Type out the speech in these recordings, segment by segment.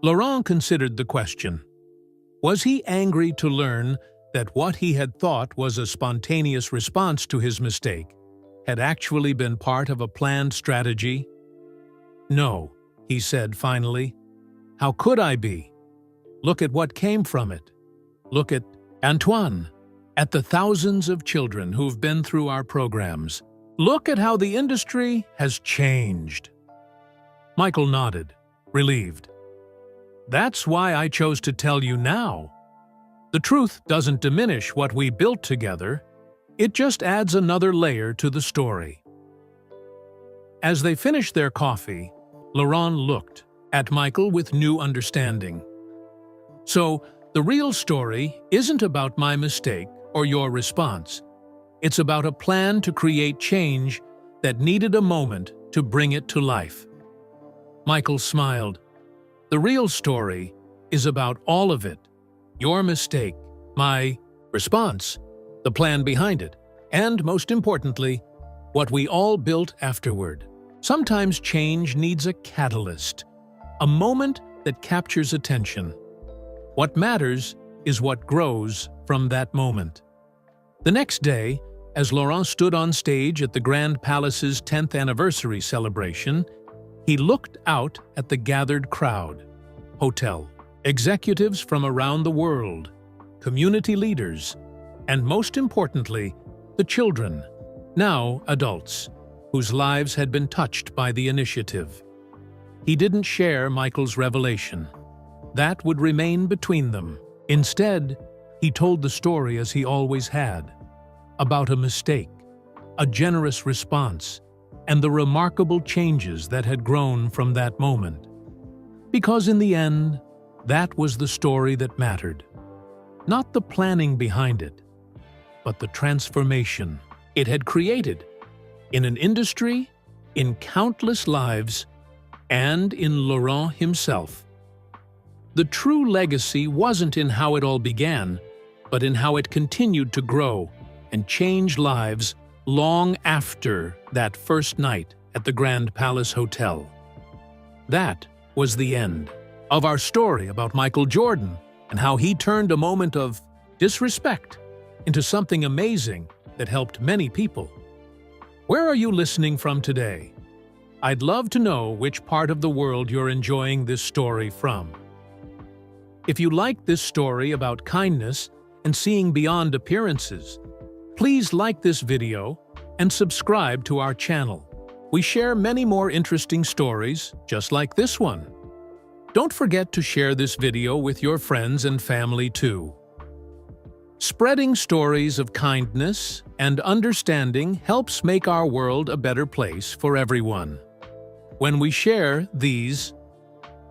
Laurent considered the question. Was he angry to learn that what he had thought was a spontaneous response to his mistake had actually been part of a planned strategy? No, he said finally. How could I be? Look at what came from it. Look at Antoine, at the thousands of children who've been through our programs. Look at how the industry has changed. Michael nodded, relieved. That's why I chose to tell you now. The truth doesn't diminish what we built together. It just adds another layer to the story. As they finished their coffee, Laurent looked at Michael with new understanding. So, the real story isn't about my mistake or your response. It's about a plan to create change that needed a moment to bring it to life. Michael smiled. The real story is about all of it. Your mistake, my response, the plan behind it, and most importantly, what we all built afterward. Sometimes change needs a catalyst, a moment that captures attention. What matters is what grows from that moment. The next day, as Laurent stood on stage at the Grand Palace's 10th anniversary celebration, he looked out at the gathered crowd. Hotel executives from around the world, community leaders, and most importantly, the children, now adults, whose lives had been touched by the initiative. He didn't share Michael's revelation. That would remain between them. Instead, he told the story as he always had, about a mistake, a generous response, and the remarkable changes that had grown from that moment. Because in the end, that was the story that mattered. Not the planning behind it, but the transformation it had created in an industry, in countless lives, and in Laurent himself. The true legacy wasn't in how it all began, but in how it continued to grow and change lives long after that first night at the Grand Palace Hotel. That was the end of our story about Michael Jordan and how he turned a moment of disrespect into something amazing that helped many people. Where are you listening from today? I'd love to know which part of the world you're enjoying this story from. If you like this story about kindness and seeing beyond appearances, please like this video and subscribe to our channel. We share many more interesting stories just like this one. Don't forget to share this video with your friends and family too. Spreading stories of kindness and understanding helps make our world a better place for everyone. When we share these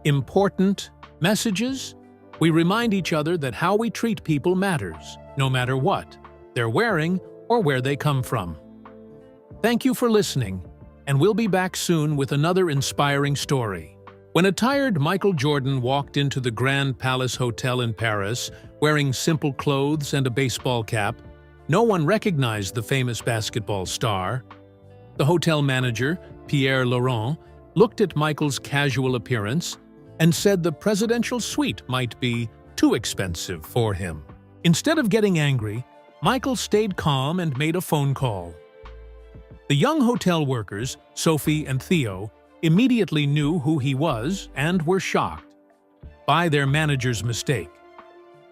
important messages, we remind each other that how we treat people matters, no matter what they're wearing or where they come from. Thank you for listening, and we'll be back soon with another inspiring story. When a tired Michael Jordan walked into the Grand Palace Hotel in Paris, wearing simple clothes and a baseball cap, no one recognized the famous basketball star. The hotel manager, Pierre Laurent, looked at Michael's casual appearance and said the presidential suite might be too expensive for him. Instead of getting angry, Michael stayed calm and made a phone call. The young hotel workers, Sophie and Theo, immediately knew who he was and were shocked by their manager's mistake.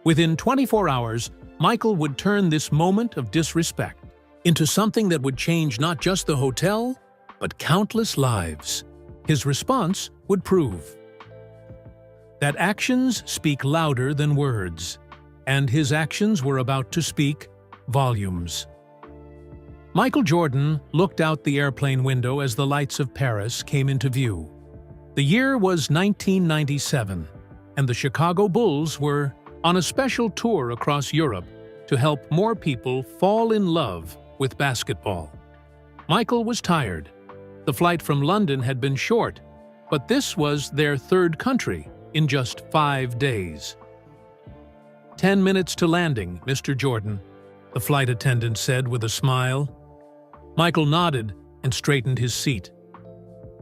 Within 24 hours, Michael would turn this moment of disrespect into something that would change not just the hotel, but countless lives. His response would prove that actions speak louder than words, and his actions were about to speak volumes. Michael Jordan looked out the airplane window as the lights of Paris came into view. The year was 1997, and the Chicago Bulls were on a special tour across Europe to help more people fall in love with basketball. Michael was tired. The flight from London had been short, but this was their third country in just 5 days. 10 minutes to landing, Mr. Jordan, the flight attendant said with a smile. Michael nodded and straightened his seat.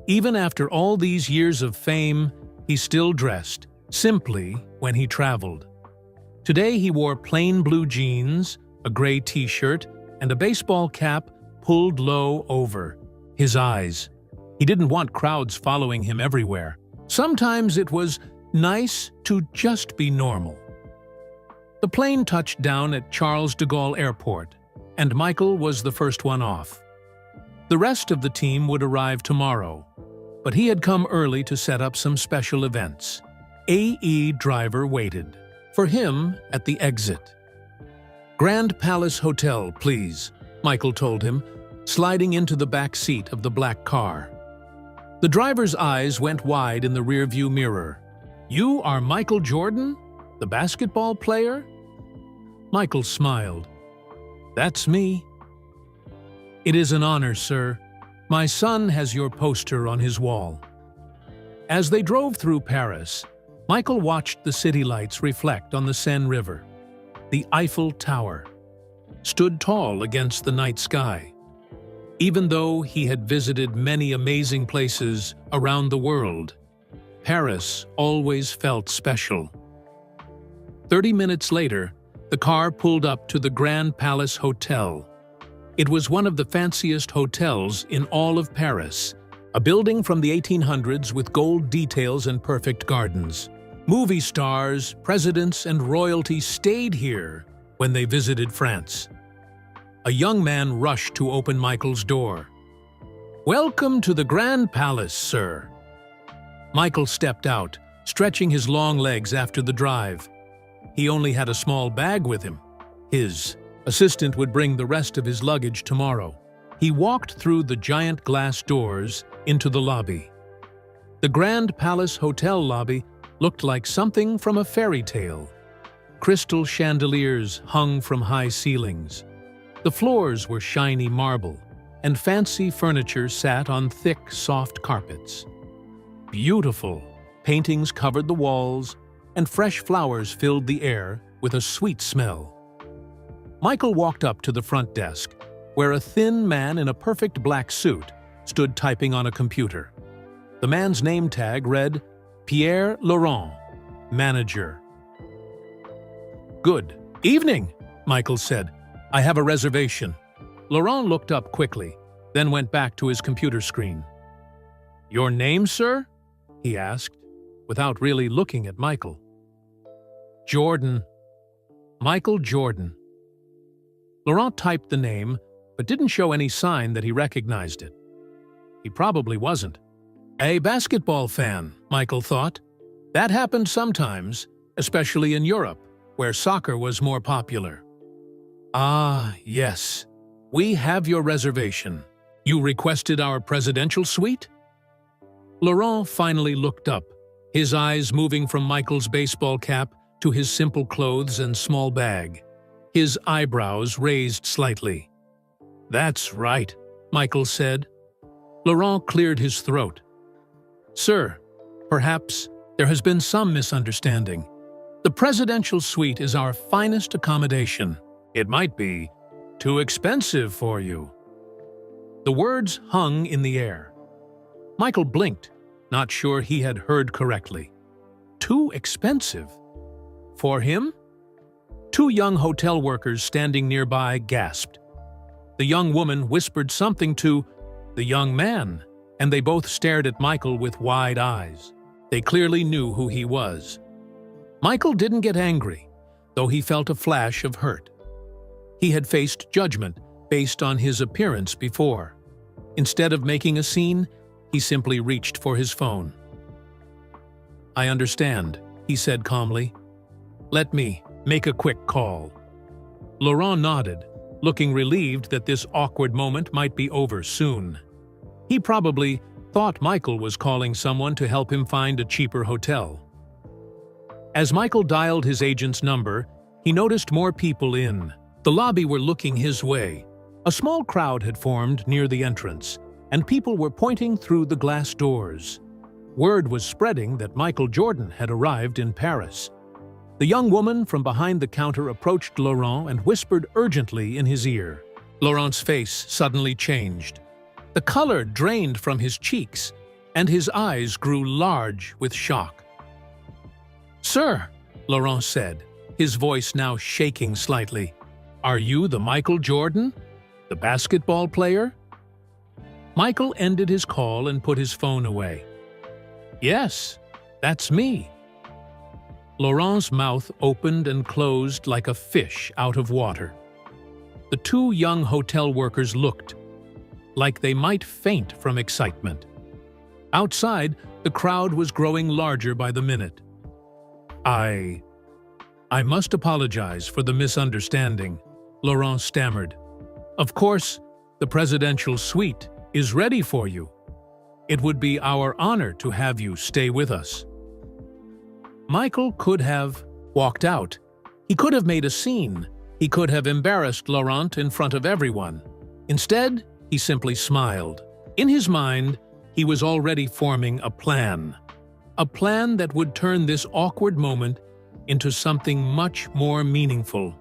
Even after all these years of fame, he still dressed simply when he traveled. Today he wore plain blue jeans, a gray t-shirt, and a baseball cap pulled low over his eyes. He didn't want crowds following him everywhere. Sometimes it was nice to just be normal. The plane touched down at Charles de Gaulle Airport, and Michael was the first one off. The rest of the team would arrive tomorrow, but he had come early to set up some special events. AE driver waited for him at the exit. "Grand Palace Hotel, please," Michael told him, sliding into the back seat of the black car. The driver's eyes went wide in the rearview mirror. "You are Michael Jordan, the basketball player?" Michael smiled. "That's me." "It is an honor, sir. My son has your poster on his wall." As they drove through Paris, Michael watched the city lights reflect on the Seine River. The Eiffel Tower stood tall against the night sky. Even though he had visited many amazing places around the world, Paris always felt special. 30 minutes later, the car pulled up to the Grand Palace Hotel. It was one of the fanciest hotels in all of Paris, a building from the 1800s with gold details and perfect gardens. Movie stars, presidents, and royalty stayed here when they visited France. A young man rushed to open Michael's door. "Welcome to the Grand Palace, sir." Michael stepped out, stretching his long legs after the drive. He only had a small bag with him. His assistant would bring the rest of his luggage tomorrow. He walked through the giant glass doors into the lobby. The Grand Palace Hotel lobby looked like something from a fairy tale. Crystal chandeliers hung from high ceilings. The floors were shiny marble, and fancy furniture sat on thick, soft carpets. Beautiful paintings covered the walls, and fresh flowers filled the air with a sweet smell. Michael walked up to the front desk, where a thin man in a perfect black suit stood typing on a computer. The man's name tag read, "Pierre Laurent, Manager." "Good evening," Michael said. "I have a reservation." Laurent looked up quickly, then went back to his computer screen. "Your name, sir?" he asked, without really looking at Michael. "Jordan. Michael Jordan." Laurent typed the name, but didn't show any sign that he recognized it. He probably wasn't. A basketball fan, Michael thought. That happened sometimes, especially in Europe, where soccer was more popular. "Ah, yes. We have your reservation. You requested our presidential suite?" Laurent finally looked up, his eyes moving from Michael's baseball cap to his simple clothes and small bag. His eyebrows raised slightly. "That's right," Michael said. Laurent cleared his throat. "Sir, perhaps there has been some misunderstanding. The presidential suite is our finest accommodation. It might be too expensive for you." The words hung in the air. Michael blinked, not sure he had heard correctly. Too expensive? For him? Two young hotel workers standing nearby gasped. The young woman whispered something to the young man, and they both stared at Michael with wide eyes. They clearly knew who he was. Michael didn't get angry, though he felt a flash of hurt. He had faced judgment based on his appearance before. Instead of making a scene, he simply reached for his phone. "I understand," he said calmly. "Let me make a quick call." Laurent nodded, looking relieved that this awkward moment might be over soon. He probably thought Michael was calling someone to help him find a cheaper hotel. As Michael dialed his agent's number, he noticed more people in the lobby were looking his way. A small crowd had formed near the entrance, and people were pointing through the glass doors. Word was spreading that Michael Jordan had arrived in Paris. The young woman from behind the counter approached Laurent and whispered urgently in his ear. Laurent's face suddenly changed. The color drained from his cheeks, and his eyes grew large with shock. Sir, Laurent said, his voice now shaking slightly. Are you the Michael Jordan? The basketball player? Michael ended his call and put his phone away. Yes, that's me. Laurent's mouth opened and closed like a fish out of water. The two young hotel workers looked like they might faint from excitement. Outside, the crowd was growing larger by the minute. I must apologize for the misunderstanding, Laurent stammered. Of course, the presidential suite is ready for you. It would be our honor to have you stay with us. Michael could have walked out. He could have made a scene. He could have embarrassed Laurent in front of everyone. Instead, he simply smiled. In his mind, he was already forming a plan that would turn this awkward moment into something much more meaningful.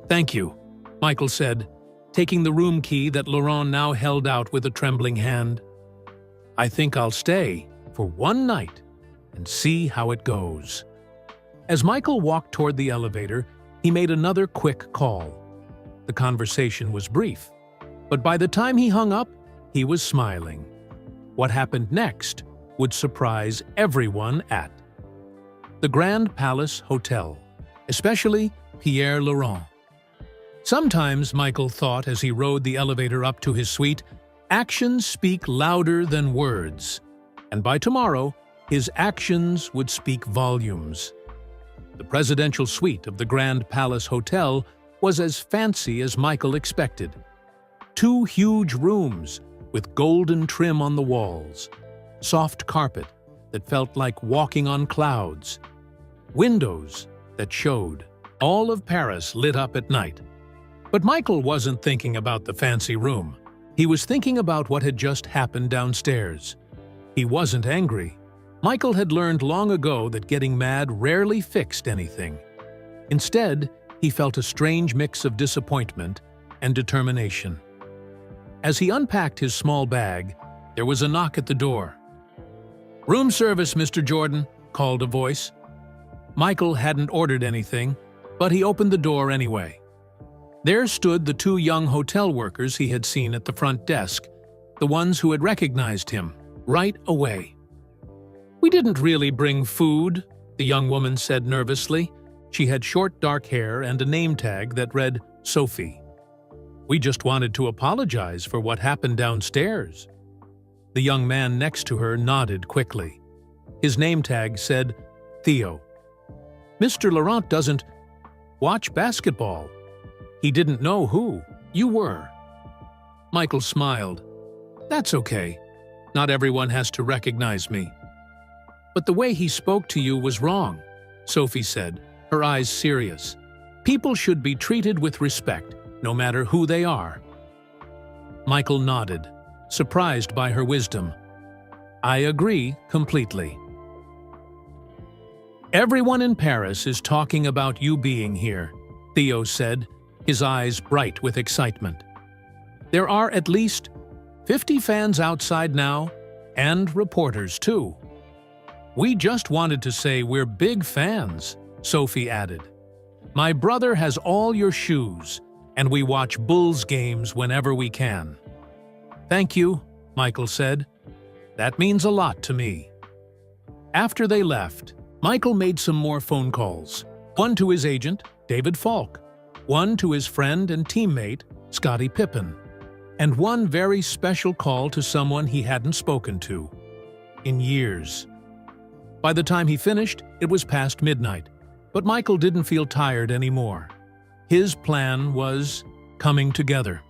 Thank you, Michael said, taking the room key that Laurent now held out with a trembling hand. I think I'll stay for one night and see how it goes. As Michael walked toward the elevator, he made another quick call. The conversation was brief, but by the time he hung up, he was smiling. What happened next would surprise everyone at the Grand Palace Hotel, especially Pierre Laurent. Sometimes, Michael thought as he rode the elevator up to his suite, actions speak louder than words, and by tomorrow, his actions would speak volumes. The presidential suite of the Grand Palace Hotel was as fancy as Michael expected. 2 huge rooms with golden trim on the walls, soft carpet that felt like walking on clouds, windows that showed all of Paris lit up at night. But Michael wasn't thinking about the fancy room. He was thinking about what had just happened downstairs. He wasn't angry. Michael had learned long ago that getting mad rarely fixed anything. Instead, he felt a strange mix of disappointment and determination. As he unpacked his small bag, there was a knock at the door. "Room service, Mr. Jordan," called a voice. Michael hadn't ordered anything, but he opened the door anyway. There stood the 2 young hotel workers he had seen at the front desk, the ones who had recognized him right away. "We didn't really bring food," the young woman said nervously. She had short dark hair and a name tag that read Sophie. "We just wanted to apologize for what happened downstairs." The young man next to her nodded quickly. His name tag said Theo. "Mr. Laurent doesn't watch basketball. He didn't know who you were." Michael smiled. "That's okay. Not everyone has to recognize me." "But the way he spoke to you was wrong," Sophie said, her eyes serious. "People should be treated with respect, no matter who they are." Michael nodded, surprised by her wisdom. "I agree completely." "Everyone in Paris is talking about you being here," Theo said, his eyes bright with excitement. "There are at least 50 fans outside now, and reporters too." "We just wanted to say we're big fans," Sophie added. "My brother has all your shoes, and we watch Bulls games whenever we can." "Thank you," Michael said. "That means a lot to me." After they left, Michael made some more phone calls. One to his agent, David Falk, one to his friend and teammate, Scottie Pippen, and one very special call to someone he hadn't spoken to in years. By the time he finished, it was past midnight, but Michael didn't feel tired anymore. His plan was coming together.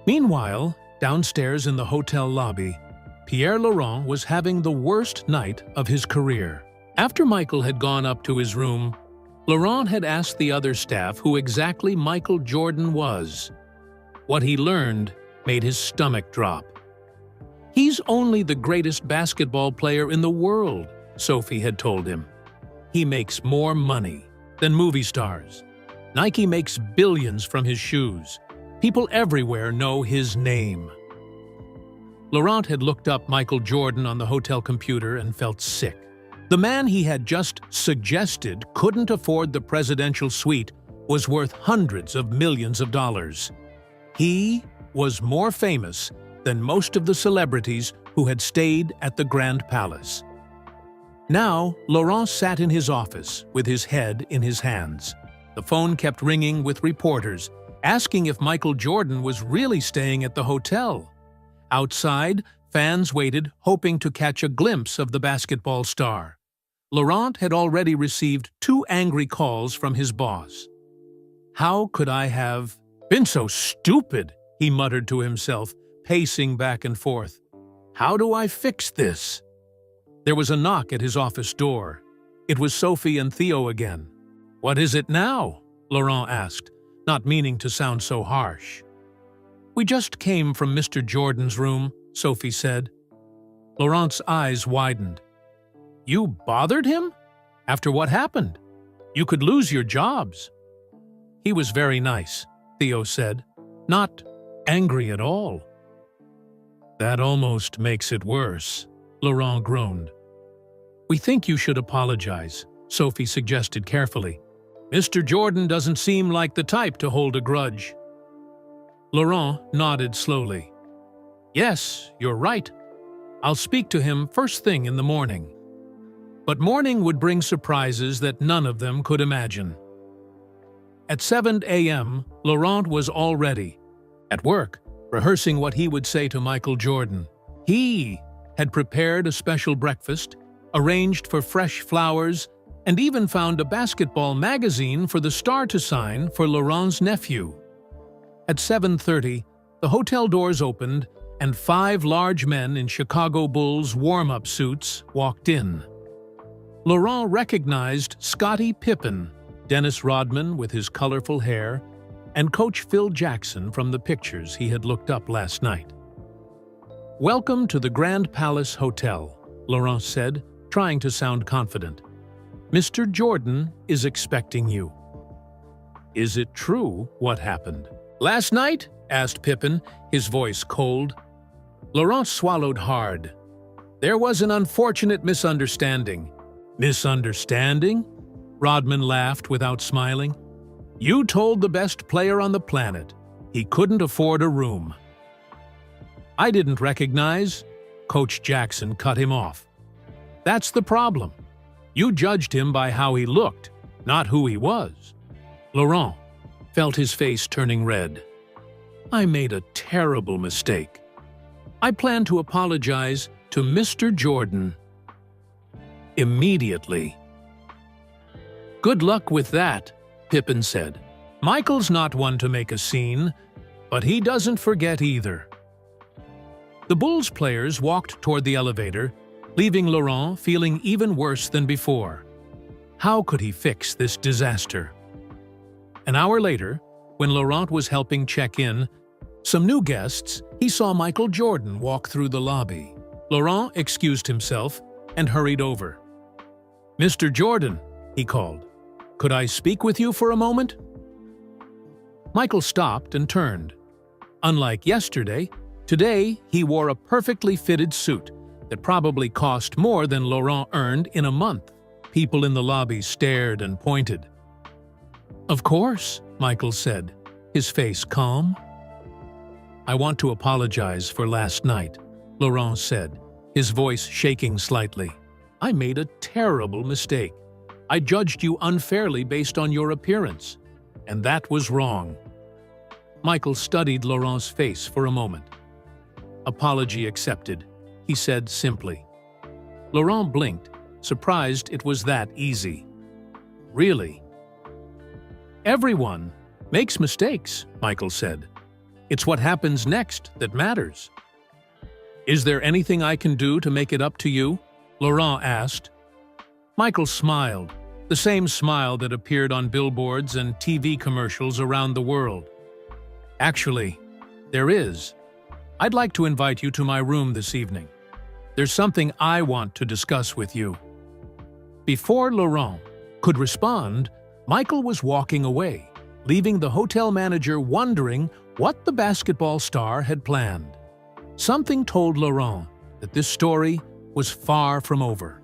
Meanwhile, downstairs in the hotel lobby, Pierre Laurent was having the worst night of his career. After Michael had gone up to his room, Laurent had asked the other staff who exactly Michael Jordan was. What he learned made his stomach drop. "He's only the greatest basketball player in the world," Sophie had told him. "He makes more money than movie stars. Nike makes billions from his shoes. People everywhere know his name." Laurent had looked up Michael Jordan on the hotel computer and felt sick. The man he had just suggested couldn't afford the presidential suite was worth hundreds of millions of dollars. He was more famous than most of the celebrities who had stayed at the Grand Palace. Now, Laurent sat in his office with his head in his hands. The phone kept ringing with reporters, asking if Michael Jordan was really staying at the hotel. Outside, fans waited, hoping to catch a glimpse of the basketball star. Laurent had already received 2 angry calls from his boss. "How could I have been so stupid?" he muttered to himself, pacing back and forth. "How do I fix this?" There was a knock at his office door. It was Sophie and Theo again. "What is it now?" Laurent asked, not meaning to sound so harsh. "We just came from Mr. Jordan's room," Sophie said. Laurent's eyes widened. "You bothered him? After what happened? You could lose your jobs." "He was very nice," Theo said. "Not angry at all." "That almost makes it worse," Laurent groaned. "We think you should apologize," Sophie suggested carefully. "Mr. Jordan doesn't seem like the type to hold a grudge." Laurent nodded slowly. "Yes, you're right. I'll speak to him first thing in the morning." But morning would bring surprises that none of them could imagine. At 7 a.m., Laurent was all ready. At work, rehearsing what he would say to Michael Jordan. He had prepared a special breakfast, arranged for fresh flowers, and even found a basketball magazine for the star to sign for Laurent's nephew. At 7:30, the hotel doors opened and 5 large men in Chicago Bulls warm-up suits walked in. Laurent recognized Scottie Pippen, Dennis Rodman with his colorful hair, and Coach Phil Jackson from the pictures he had looked up last night. "Welcome to the Grand Palace Hotel," Laurent said, trying to sound confident. "Mr. Jordan is expecting you." "Is it true what happened?" "Last night?" asked Pippen, his voice cold. Laurent swallowed hard. "There was an unfortunate misunderstanding." "Misunderstanding?" Rodman laughed without smiling. "You told the best player on the planet he couldn't afford a room." "I didn't recognize," Coach Jackson cut him off. "That's the problem. You judged him by how he looked, not who he was." Laurent felt his face turning red. "I made a terrible mistake. I plan to apologize to Mr. Jordan immediately." "Good luck with that," Pippen said. "Michael's not one to make a scene, but he doesn't forget either." The Bulls players walked toward the elevator, leaving Laurent feeling even worse than before. How could he fix this disaster? An hour later, when Laurent was helping check in some new guests, he saw Michael Jordan walk through the lobby. Laurent excused himself and hurried over. "Mr. Jordan," he called, "could I speak with you for a moment?" Michael stopped and turned. Unlike yesterday, today he wore a perfectly fitted suit that probably cost more than Laurent earned in a month. People in the lobby stared and pointed. "Of course," Michael said, his face calm. "I want to apologize for last night," Laurent said, his voice shaking slightly. "I made a terrible mistake. I judged you unfairly based on your appearance, and that was wrong." Michael studied Laurent's face for a moment. "Apology accepted," he said simply. Laurent blinked, surprised it was that easy. "Really?" "Everyone makes mistakes," Michael said. "It's what happens next that matters." "Is there anything I can do to make it up to you?" Laurent asked. Michael smiled, the same smile that appeared on billboards and TV commercials around the world. "Actually, there is. I'd like to invite you to my room this evening. There's something I want to discuss with you." Before Laurent could respond, Michael was walking away, leaving the hotel manager wondering what the basketball star had planned. Something told Laurent that this story was far from over.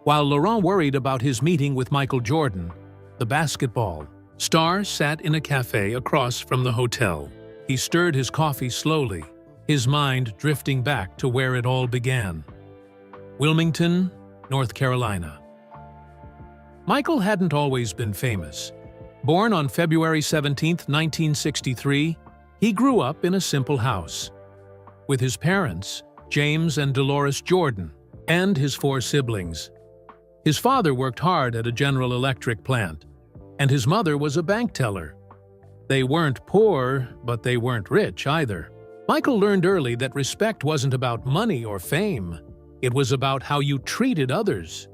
While Laurent worried about his meeting with Michael Jordan, the basketball star sat in a cafe across from the hotel. He stirred his coffee slowly, his mind drifting back to where it all began. Wilmington, North Carolina. Michael hadn't always been famous. Born on February 17, 1963, he grew up in a simple house with his parents, James and Dolores Jordan, and his 4 siblings. His father worked hard at a General Electric plant, and his mother was a bank teller. They weren't poor, but they weren't rich either. Michael learned early that respect wasn't about money or fame. It was about how you treated others.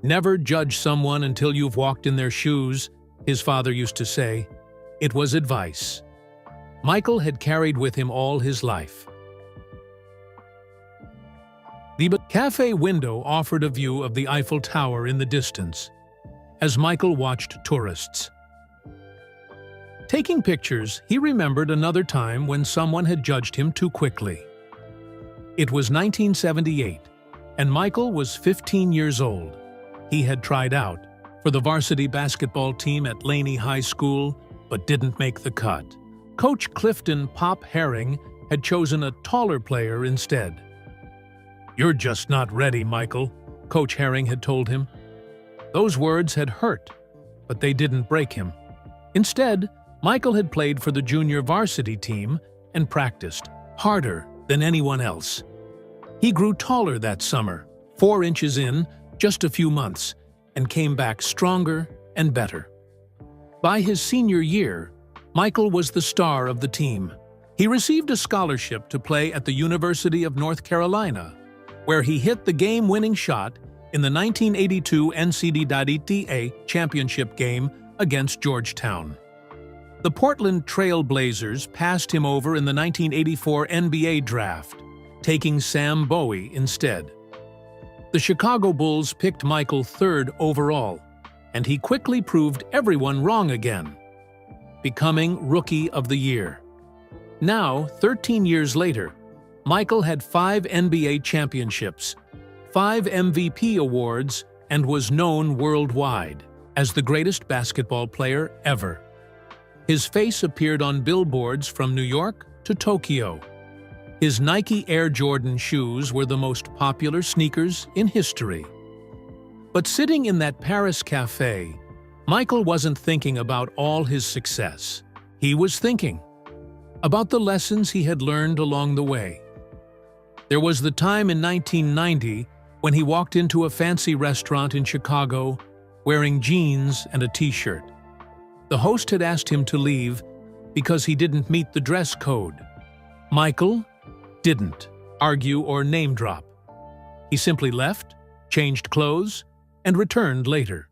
Never judge someone until you've walked in their shoes, his father used to say. It was advice Michael had carried with him all his life. The cafe window offered a view of the Eiffel Tower in the distance, as Michael watched tourists. Taking pictures, he remembered another time when someone had judged him too quickly. It was 1978, and Michael was 15 years old. He had tried out for the varsity basketball team at Laney High School, but didn't make the cut. Coach Clifton "Pop" Herring had chosen a taller player instead. "You're just not ready, Michael," Coach Herring had told him. Those words had hurt, but they didn't break him. Instead, Michael had played for the junior varsity team and practiced harder than anyone else. He grew taller that summer, 4 inches in just a few months, and came back stronger and better. By his senior year, Michael was the star of the team. He received a scholarship to play at the University of North Carolina, where he hit the game-winning shot in the 1982 NCAA championship game against Georgetown. The Portland Trail Blazers passed him over in the 1984 NBA draft, taking Sam Bowie instead. The Chicago Bulls picked Michael 3rd overall, and he quickly proved everyone wrong again, becoming Rookie of the Year. Now, 13 years later, Michael had 5 NBA championships, 5 MVP awards, and was known worldwide as the greatest basketball player ever. His face appeared on billboards from New York to Tokyo. His Nike Air Jordan shoes were the most popular sneakers in history. But sitting in that Paris cafe, Michael wasn't thinking about all his success. He was thinking about the lessons he had learned along the way. There was the time in 1990 when he walked into a fancy restaurant in Chicago wearing jeans and a t-shirt. The host had asked him to leave because he didn't meet the dress code. Michael didn't argue or name drop. He simply left, changed clothes, and returned later.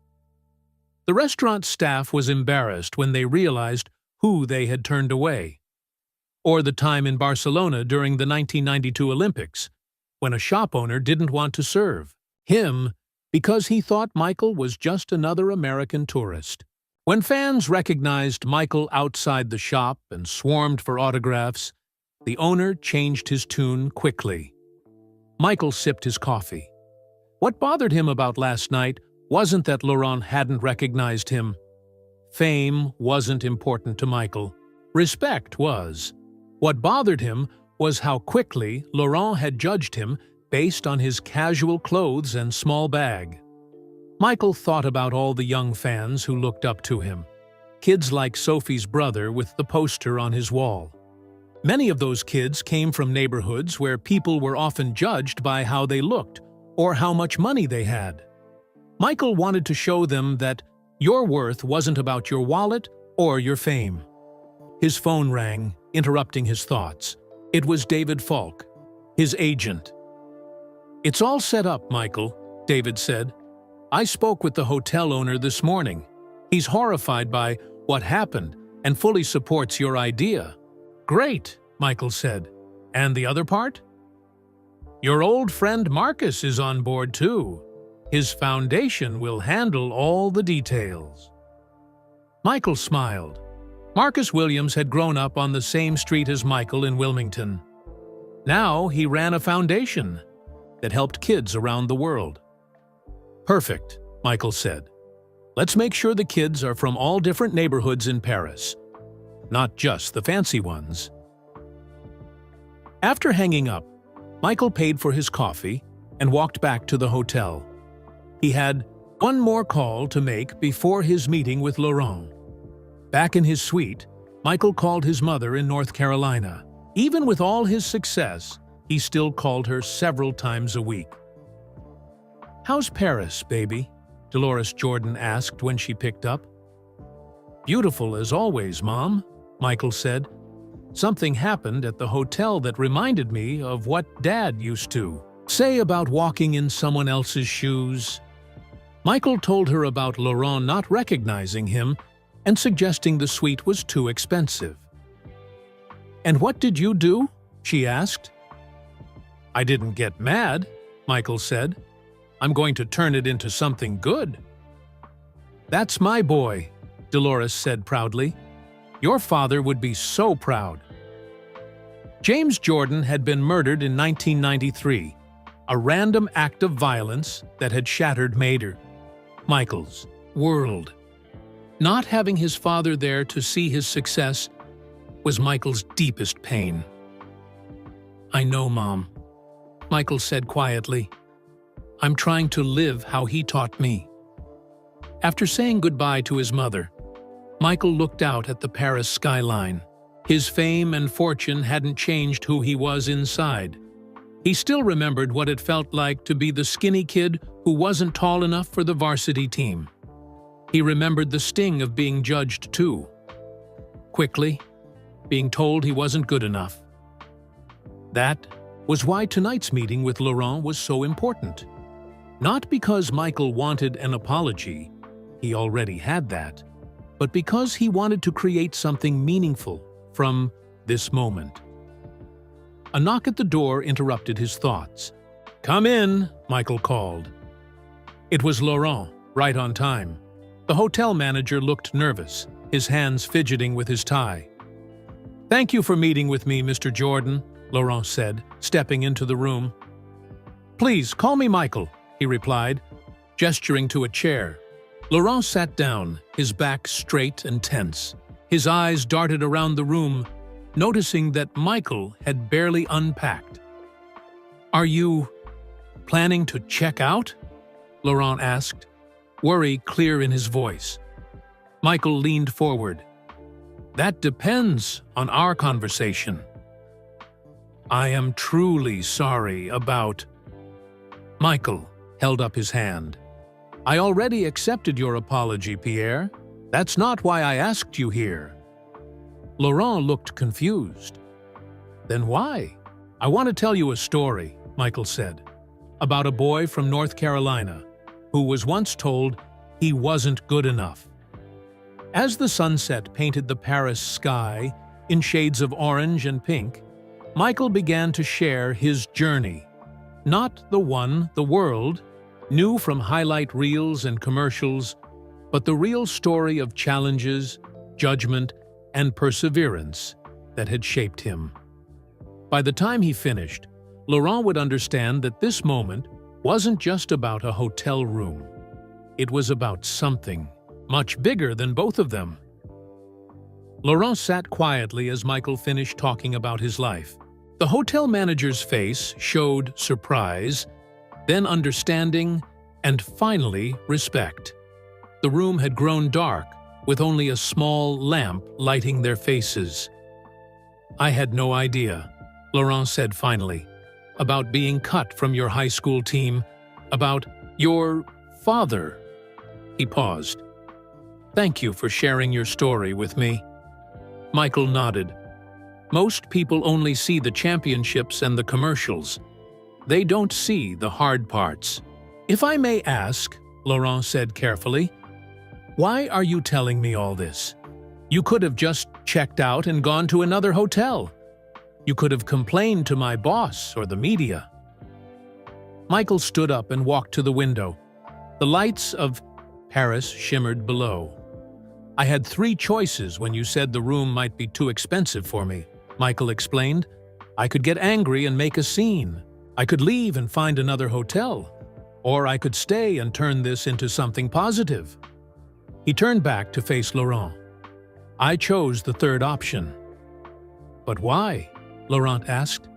The restaurant staff was embarrassed when they realized who they had turned away. Or the time in Barcelona during the 1992 Olympics, when a shop owner didn't want to serve him because he thought Michael was just another American tourist. When fans recognized Michael outside the shop and swarmed for autographs, the owner changed his tune quickly. Michael sipped his coffee. What bothered him about last night wasn't that Laurent hadn't recognized him. Fame wasn't important to Michael. Respect was. What bothered him was how quickly Laurent had judged him based on his casual clothes and small bag. Michael thought about all the young fans who looked up to him. Kids like Sophie's brother with the poster on his wall. Many of those kids came from neighborhoods where people were often judged by how they looked or how much money they had. Michael wanted to show them that your worth wasn't about your wallet or your fame. His phone rang, interrupting his thoughts. It was David Falk, his agent. "It's all set up, Michael," David said. "I spoke with the hotel owner this morning. He's horrified by what happened and fully supports your idea." "Great," Michael said. "And the other part?" "Your old friend Marcus is on board too. His foundation will handle all the details." Michael smiled. Marcus Williams had grown up on the same street as Michael in Wilmington. Now he ran a foundation that helped kids around the world. Perfect, Michael said. Let's make sure the kids are from all different neighborhoods in Paris, not just the fancy ones. After hanging up, Michael paid for his coffee and walked back to the hotel. He had one more call to make before his meeting with Laurent. Back in his suite, Michael called his mother in North Carolina. Even with all his success, he still called her several times a week. "How's Paris, baby?" Dolores Jordan asked when she picked up. "Beautiful as always, Mom," Michael said. "Something happened at the hotel that reminded me of what Dad used to say about walking in someone else's shoes." Michael told her about Laurent not recognizing him and suggesting the suite was too expensive. "And what did you do?" she asked. "I didn't get mad," Michael said. "I'm going to turn it into something good." "That's my boy," Dolores said proudly. "Your father would be so proud." James Jordan had been murdered in 1993, a random act of violence that had shattered Michael's world. Not having his father there to see his success was Michael's deepest pain. "I know, Mom," Michael said quietly. "I'm trying to live how he taught me." After saying goodbye to his mother, Michael looked out at the Paris skyline. His fame and fortune hadn't changed who he was inside. He still remembered what it felt like to be the skinny kid who wasn't tall enough for the varsity team. He remembered the sting of being judged too. Quickly, being told he wasn't good enough. That was why tonight's meeting with Laurent was so important. Not because Michael wanted an apology, he already had that, but because he wanted to create something meaningful from this moment. A knock at the door interrupted his thoughts. "Come in," Michael called. It was Laurent, right on time. The hotel manager looked nervous, his hands fidgeting with his tie. "Thank you for meeting with me, Mr. Jordan," Laurent said, stepping into the room. "Please, call me Michael," he replied, gesturing to a chair. Laurent sat down, his back straight and tense. His eyes darted around the room, noticing that Michael had barely unpacked. "Are you planning to check out?" Laurent asked, worry clear in his voice. Michael leaned forward. "That depends on our conversation." "I am truly sorry about—" Michael held up his hand. "I already accepted your apology, Pierre. That's not why I asked you here." Laurent looked confused. "Then why?" "I want to tell you a story," Michael said, "about a boy from North Carolina who was once told he wasn't good enough." As the sunset painted the Paris sky in shades of orange and pink, Michael began to share his journey. Not the one the world knew from highlight reels and commercials, but the real story of challenges, judgment, and perseverance that had shaped him. By the time he finished, Laurent would understand that this moment wasn't just about a hotel room. It was about something much bigger than both of them. Laurent sat quietly as Michael finished talking about his life. The hotel manager's face showed surprise, then understanding, and finally respect. The room had grown dark, with only a small lamp lighting their faces. "I had no idea," Laurent said finally, "about being cut from your high school team, about your father." He paused. "Thank you for sharing your story with me." Michael nodded. "Most people only see the championships and the commercials. They don't see the hard parts." "If I may ask," Laurent said carefully, "why are you telling me all this? You could have just checked out and gone to another hotel. You could have complained to my boss or the media." Michael stood up and walked to the window. The lights of Paris shimmered below. "I had 3 choices when you said the room might be too expensive for me," Michael explained. "I could get angry and make a scene. I could leave and find another hotel. Or I could stay and turn this into something positive. He turned back to face Laurent. I chose the third option. But why? Laurent asked.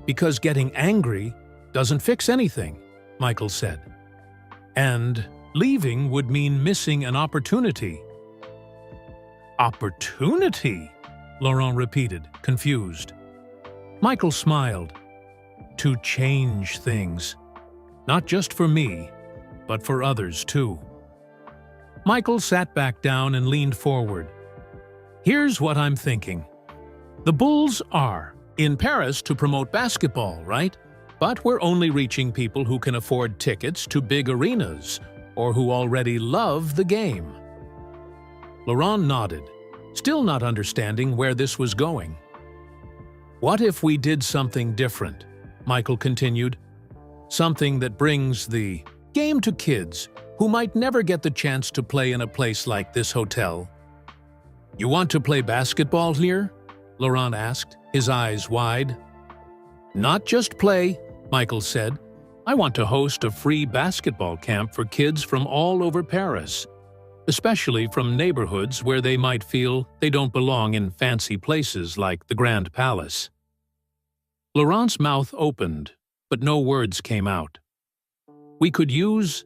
Because getting angry doesn't fix anything, Michael said. And leaving would mean missing an opportunity. Opportunity? Laurent repeated, confused. Michael smiled. To change things. Not just for me, but for others too. Michael sat back down and leaned forward. Here's what I'm thinking. The Bulls are in Paris to promote basketball, right? But we're only reaching people who can afford tickets to big arenas or who already love the game. Laurent nodded, still not understanding where this was going. What if we did something different? Michael continued. Something that brings the game to kids who might never get the chance to play in a place like this hotel. You want to play basketball here? Laurent asked, his eyes wide. Not just play, Michael said. I want to host a free basketball camp for kids from all over Paris, especially from neighborhoods where they might feel they don't belong in fancy places like the Grand Palace. Laurent's mouth opened, but no words came out. We could use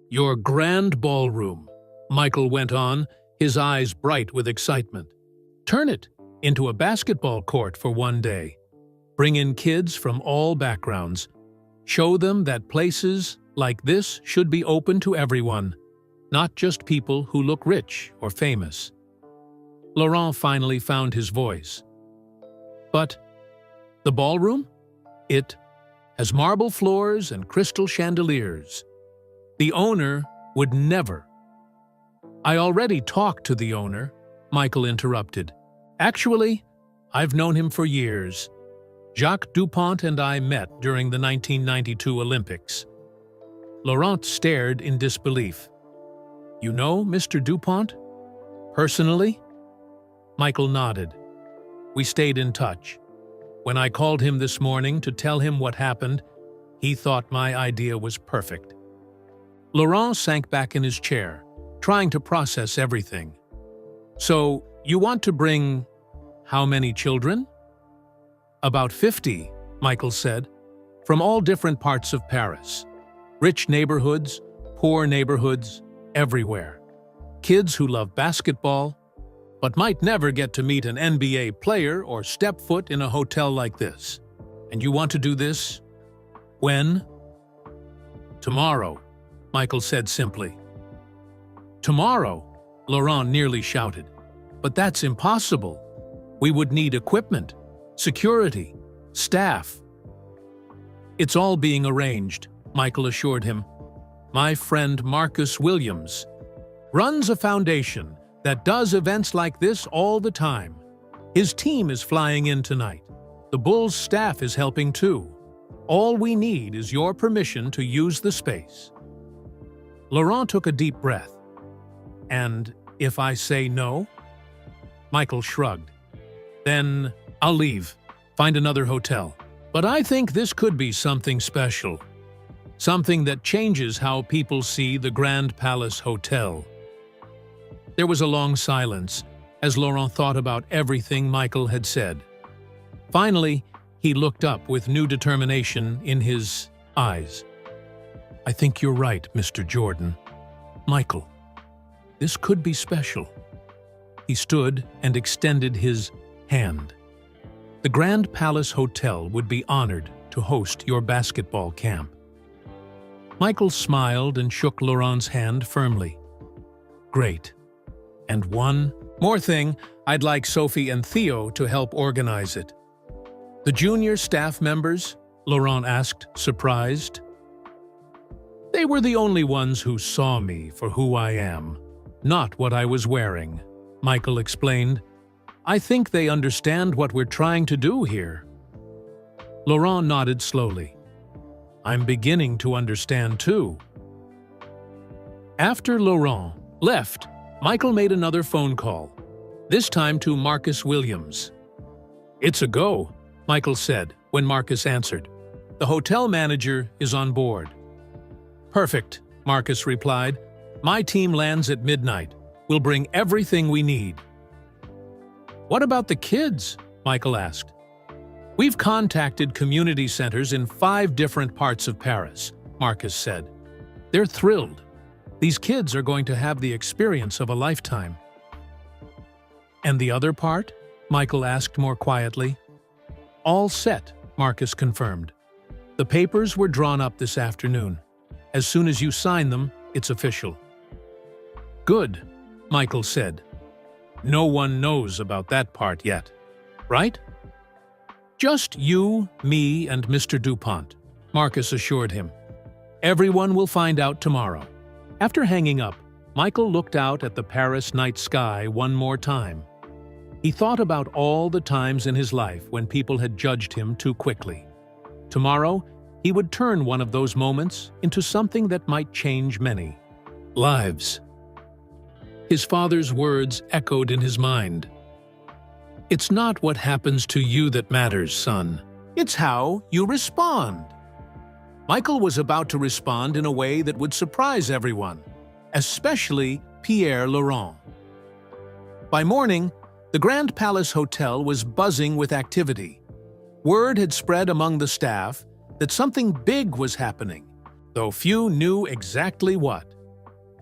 your grand ballroom, Michael went on, his eyes bright with excitement. Turn it into a basketball court for one day. Bring in kids from all backgrounds. Show them that places like this should be open to everyone, not just people who look rich or famous. Laurent finally found his voice. But the ballroom? It has marble floors and crystal chandeliers. The owner would never. I already talked to the owner, Michael interrupted. Actually, I've known him for years. Jacques Dupont and I met during the 1992 Olympics. Laurent stared in disbelief. You know Mr. Dupont? Personally? Michael nodded. We stayed in touch. When I called him this morning to tell him what happened, he thought my idea was perfect. Laurent sank back in his chair, trying to process everything. So, you want to bring how many children? About 50, Michael said, from all different parts of Paris. Rich neighborhoods, poor neighborhoods, everywhere. Kids who love basketball, but might never get to meet an NBA player or step foot in a hotel like this. And you want to do this? When? Tomorrow, Michael said simply. Tomorrow, Laurent nearly shouted. But that's impossible. We would need equipment, security, staff. It's all being arranged, Michael assured him. My friend Marcus Williams runs a foundation that does events like this all the time. His team is flying in tonight. The Bulls' staff is helping too. All we need is your permission to use the space. Laurent took a deep breath. And if I say no? Michael shrugged. Then I'll leave, find another hotel. But I think this could be something special. Something that changes how people see the Grand Palace Hotel. There was a long silence as Laurent thought about everything Michael had said. Finally, he looked up with new determination in his eyes. I think you're right, Mr. Jordan. Michael, this could be special. He stood and extended his hand. The Grand Palace Hotel would be honored to host your basketball camp. Michael smiled and shook Laurent's hand firmly. Great. And one more thing, I'd like Sophie and Theo to help organize it. The junior staff members? Laurent asked, surprised. They were the only ones who saw me for who I am, not what I was wearing, Michael explained. I think they understand what we're trying to do here. Laurent nodded slowly. I'm beginning to understand too. After Laurent left, Michael made another phone call, this time to Marcus Williams. It's a go, Michael said when Marcus answered. The hotel manager is on board. Perfect, Marcus replied. My team lands at midnight. We'll bring everything we need. What about the kids? Michael asked. We've contacted community centers in 5 different parts of Paris, Marcus said. They're thrilled. These kids are going to have the experience of a lifetime. And the other part? Michael asked more quietly. All set, Marcus confirmed. The papers were drawn up this afternoon. As soon as you sign them, it's official. Good, Michael said. No one knows about that part yet, right? Just you, me, and Mr. DuPont, Marcus assured him. Everyone will find out tomorrow. After hanging up, Michael looked out at the Paris night sky one more time. He thought about all the times in his life when people had judged him too quickly. Tomorrow, he would turn one of those moments into something that might change many lives. His father's words echoed in his mind. It's not what happens to you that matters, son. It's how you respond. Michael was about to respond in a way that would surprise everyone, especially Pierre Laurent. By morning, the Grand Palace Hotel was buzzing with activity. Word had spread among the staff that something big was happening, though few knew exactly what.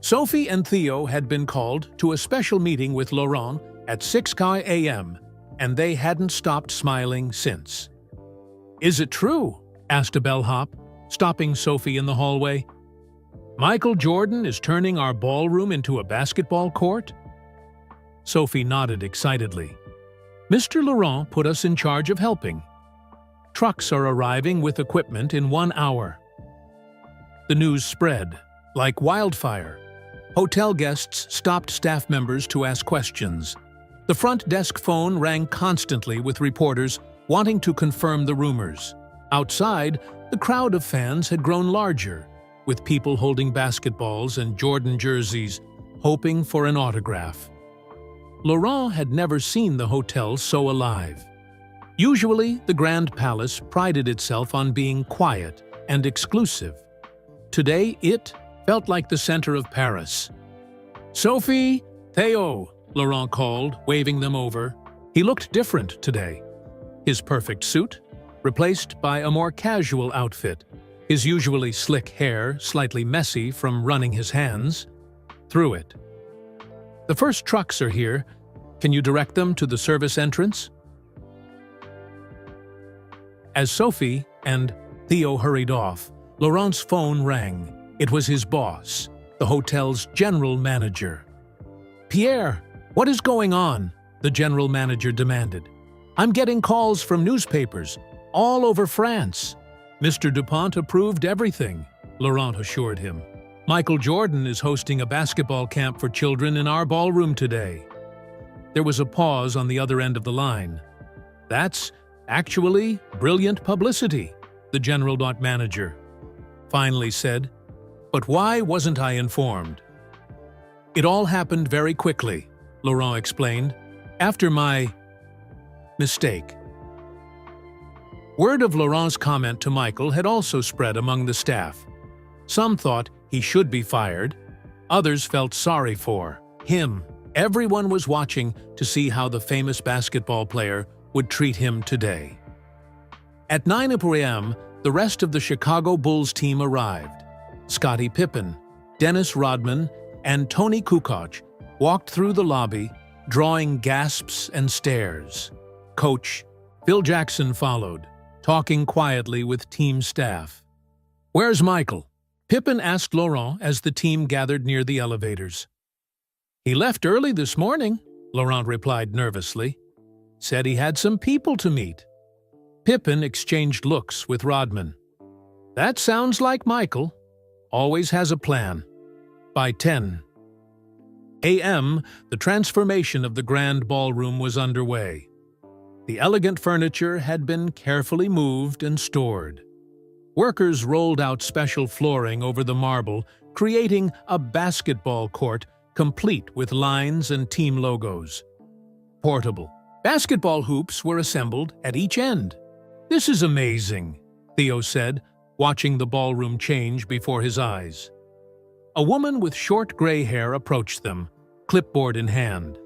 Sophie and Theo had been called to a special meeting with Laurent at 6 a.m., and they hadn't stopped smiling since. Is it true? Asked a bellhop, stopping Sophie in the hallway. Michael Jordan is turning our ballroom into a basketball court? Sophie nodded excitedly. Mr. Laurent put us in charge of helping. Trucks are arriving with equipment in 1 hour. The news spread like wildfire. Hotel guests stopped staff members to ask questions. The front desk phone rang constantly with reporters wanting to confirm the rumors. Outside, the crowd of fans had grown larger, with people holding basketballs and Jordan jerseys, hoping for an autograph. Laurent had never seen the hotel so alive. Usually, the Grand Palace prided itself on being quiet and exclusive. Today, it felt like the center of Paris. Sophie, Theo, Laurent called, waving them over. He looked different today. His perfect suit, replaced by a more casual outfit, his usually slick hair slightly messy from running his hands through it. The first trucks are here. Can you direct them to the service entrance? As Sophie and Theo hurried off, Laurent's phone rang. It was his boss, the hotel's general manager. Pierre, what is going on? The general manager demanded. I'm getting calls from newspapers all over France. Mr. DuPont approved everything, Laurent assured him. Michael Jordan is hosting a basketball camp for children in our ballroom today. There was a pause on the other end of the line. That's actually brilliant publicity, the general manager finally said. But why wasn't I informed? It all happened very quickly, Laurent explained, after my mistake. Word of Laurent's comment to Michael had also spread among the staff. Some thought he should be fired. Others felt sorry for him. Everyone was watching to see how the famous basketball player would treat him today. At 9 p.m., the rest of the Chicago Bulls team arrived. Scottie Pippen, Dennis Rodman, and Tony Kukoc walked through the lobby, drawing gasps and stares. Coach Phil Jackson followed, talking quietly with team staff. Where's Michael? Pippen asked Laurent as the team gathered near the elevators. He left early this morning, Laurent replied nervously. Said he had some people to meet. Pippen exchanged looks with Rodman. That sounds like Michael. Always has a plan. By 10 a.m., the transformation of the grand ballroom was underway. The elegant furniture had been carefully moved and stored. Workers rolled out special flooring over the marble, creating a basketball court complete with lines and team logos. Portable basketball hoops were assembled at each end. This is amazing, Theo said, watching the ballroom change before his eyes. A woman with short gray hair approached them, clipboard in hand.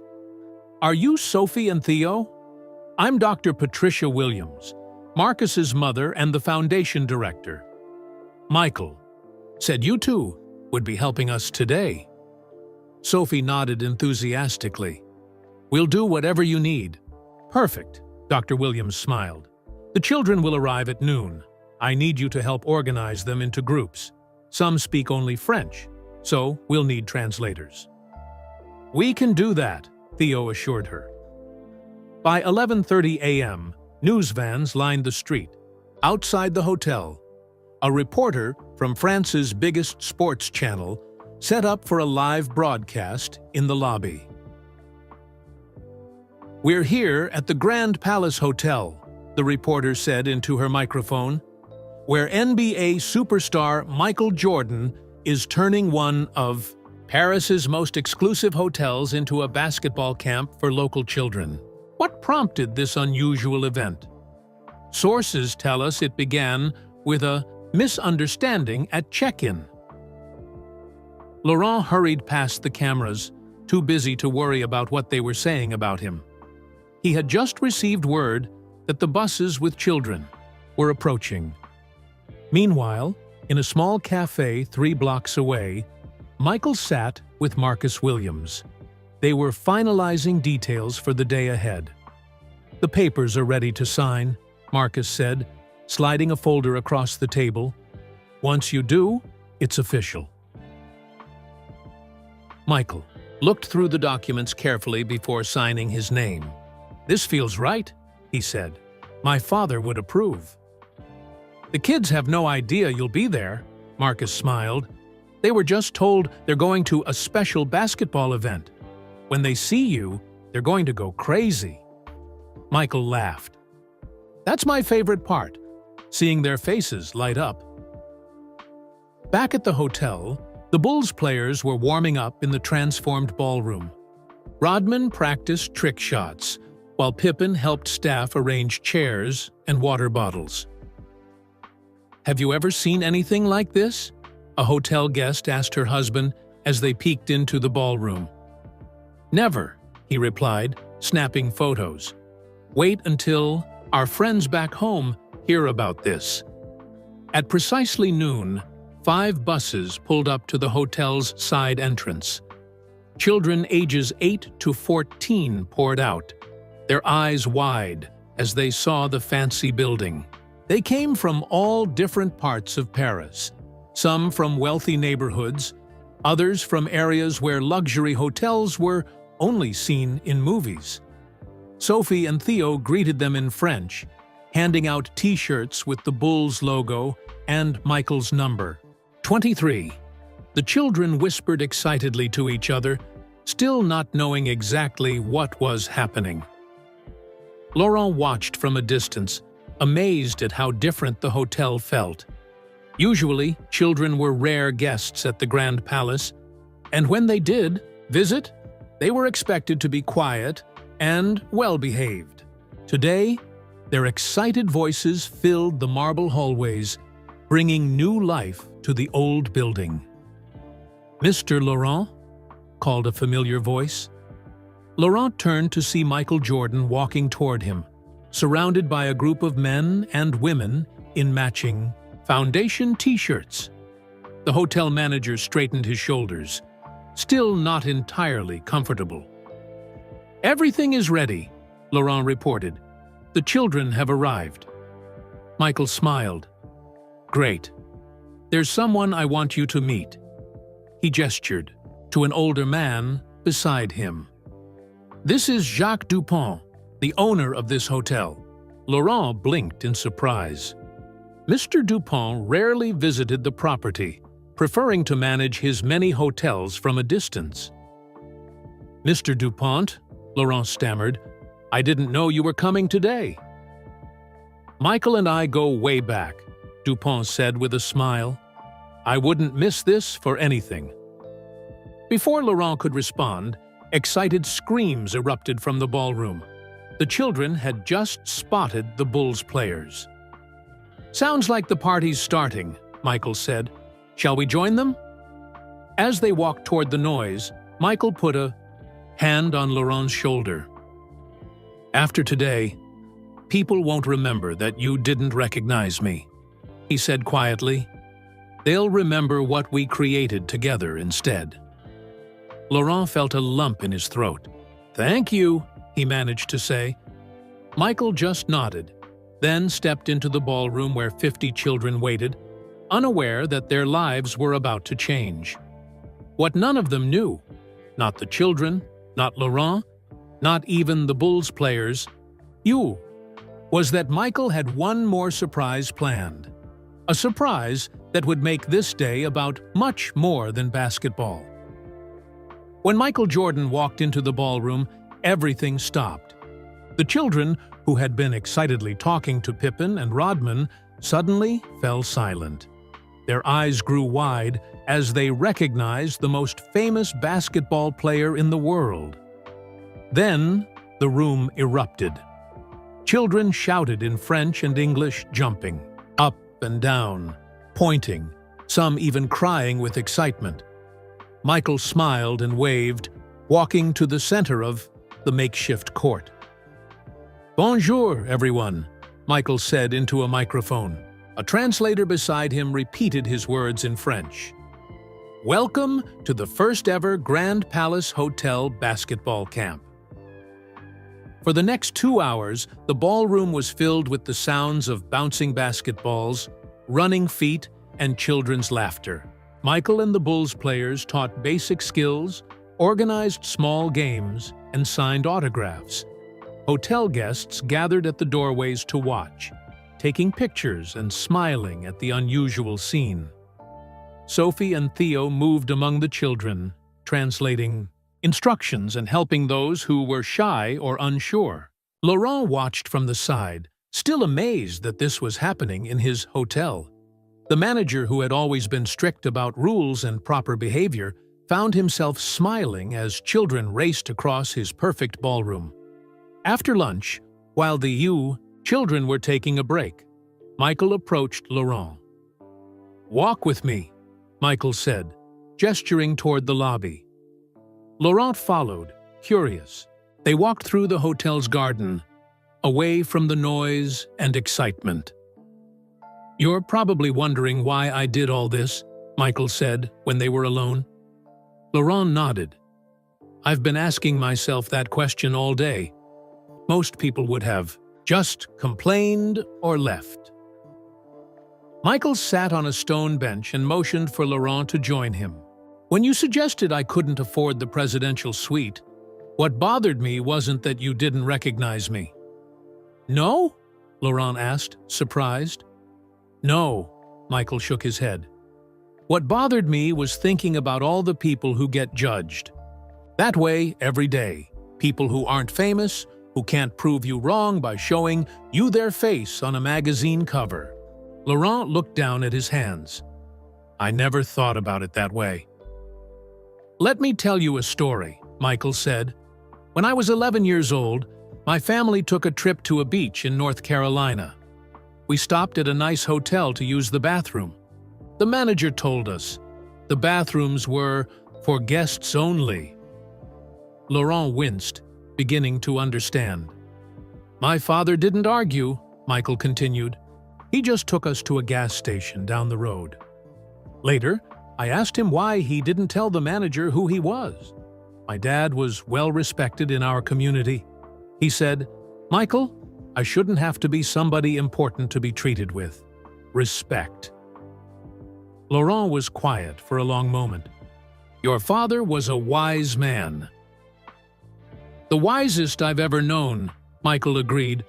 "Are you Sophie and Theo? I'm Dr. Patricia Williams, Marcus's mother and the foundation director. Michael said you two would be helping us today." Sophie nodded enthusiastically. "We'll do whatever you need." "Perfect," Dr. Williams smiled. "The children will arrive at noon. I need you to help organize them into groups. Some speak only French, so we'll need translators." "We can do that," Theo assured her. By 11:30 a.m., news vans lined the street. Outside the hotel, a reporter from France's biggest sports channel set up for a live broadcast in the lobby. "We're here at the Grand Palace Hotel," the reporter said into her microphone, "where NBA superstar Michael Jordan is turning one of Paris's most exclusive hotels into a basketball camp for local children. What prompted this unusual event? Sources tell us it began with a misunderstanding at check-in." Laurent hurried past the cameras, too busy to worry about what they were saying about him. He had just received word that the buses with children were approaching. Meanwhile, in a small cafe 3 blocks away, Michael sat with Marcus Williams. They were finalizing details for the day ahead. "The papers are ready to sign," Marcus said, sliding a folder across the table. "Once you do, it's official." Michael looked through the documents carefully before signing his name. "This feels right," he said. "My father would approve." "The kids have no idea you'll be there," Marcus smiled. "They were just told they're going to a special basketball event. When they see you, they're going to go crazy." Michael laughed. "That's my favorite part, seeing their faces light up." Back at the hotel, the Bulls players were warming up in the transformed ballroom. Rodman practiced trick shots, while Pippen helped staff arrange chairs and water bottles. "Have you ever seen anything like this?" a hotel guest asked her husband as they peeked into the ballroom. "Never," he replied, snapping photos. "Wait until our friends back home hear about this." At precisely noon, 5 buses pulled up to the hotel's side entrance. Children ages 8 to 14 poured out, their eyes wide as they saw the fancy building. They came from all different parts of Paris, some from wealthy neighborhoods, others from areas where luxury hotels were only seen in movies. Sophie and Theo greeted them in French, handing out T-shirts with the Bulls logo and Michael's number, 23. The children whispered excitedly to each other, still not knowing exactly what was happening. Laurent watched from a distance, amazed at how different the hotel felt. Usually, children were rare guests at the Grand Palace, and when they did visit, they were expected to be quiet and well-behaved. Today, their excited voices filled the marble hallways, bringing new life to the old building. "Mr. Laurent?" called a familiar voice. Laurent turned to see Michael Jordan walking toward him, surrounded by a group of men and women in matching foundation T-shirts. The hotel manager straightened his shoulders, still not entirely comfortable. "Everything is ready," Laurent reported. "The children have arrived." Michael smiled. "Great. There's someone I want you to meet." He gestured to an older man beside him. "This is Jacques Dupont, the owner of this hotel." Laurent blinked in surprise. Mr. Dupont rarely visited the property, preferring to manage his many hotels from a distance. "Mr. Dupont," Laurent stammered, "I didn't know you were coming today." "Michael and I go way back," Dupont said with a smile. "I wouldn't miss this for anything." Before Laurent could respond, excited screams erupted from the ballroom. The children had just spotted the Bulls players. "Sounds like the party's starting," Michael said. "Shall we join them?" As they walked toward the noise, Michael put a hand on Laurent's shoulder. "After today, people won't remember that you didn't recognize me," he said quietly. "They'll remember what we created together instead." Laurent felt a lump in his throat. "Thank you," he managed to say. Michael just nodded, then stepped into the ballroom where 50 children waited, unaware that their lives were about to change. What none of them knew, not the children, not Laurent, not even the Bulls players, was that Michael had one more surprise planned. A surprise that would make this day about much more than basketball. When Michael Jordan walked into the ballroom, everything stopped. The children, who had been excitedly talking to Pippen and Rodman, suddenly fell silent. Their eyes grew wide as they recognized the most famous basketball player in the world. Then, the room erupted. Children shouted in French and English, jumping up and down, pointing, some even crying with excitement. Michael smiled and waved, walking to the center of the makeshift court. "Bonjour, everyone," Michael said into a microphone. A translator beside him repeated his words in French. "Welcome to the first-ever Grand Palace Hotel basketball camp." For the next 2 hours, the ballroom was filled with the sounds of bouncing basketballs, running feet, and children's laughter. Michael and the Bulls players taught basic skills, organized small games, and signed autographs. Hotel guests gathered at the doorways to watch, taking pictures and smiling at the unusual scene. Sophie and Theo moved among the children, translating instructions and helping those who were shy or unsure. Laurent watched from the side, still amazed that this was happening in his hotel. The manager, who had always been strict about rules and proper behavior, found himself smiling as children raced across his perfect ballroom. After lunch, while the children were taking a break, Michael approached Laurent. "Walk with me," Michael said, gesturing toward the lobby. Laurent followed, curious. They walked through the hotel's garden, away from the noise and excitement. "You're probably wondering why I did all this," Michael said when they were alone. Laurent nodded. "I've been asking myself that question all day. Most people would have just complained or left." Michael sat on a stone bench and motioned for Laurent to join him. "When you suggested I couldn't afford the presidential suite, what bothered me wasn't that you didn't recognize me." "No?" Laurent asked, surprised. "No," Michael shook his head. "What bothered me was thinking about all the people who get judged. That way, every day, people who aren't famous, who can't prove you wrong by showing you their face on a magazine cover." Laurent looked down at his hands. "I never thought about it that way." "Let me tell you a story," Michael said. "When I was 11 years old, my family took a trip to a beach in North Carolina. We stopped at a nice hotel to use the bathroom. The manager told us the bathrooms were for guests only." Laurent winced, beginning to understand. "My father didn't argue," Michael continued. "He just took us to a gas station down the road. Later, I asked him why he didn't tell the manager who he was. My dad was well respected in our community. He said, 'Michael, I shouldn't have to be somebody important to be treated with. Respect.'" Laurent was quiet for a long moment. "Your father was a wise man." "The wisest I've ever known," Michael agreed.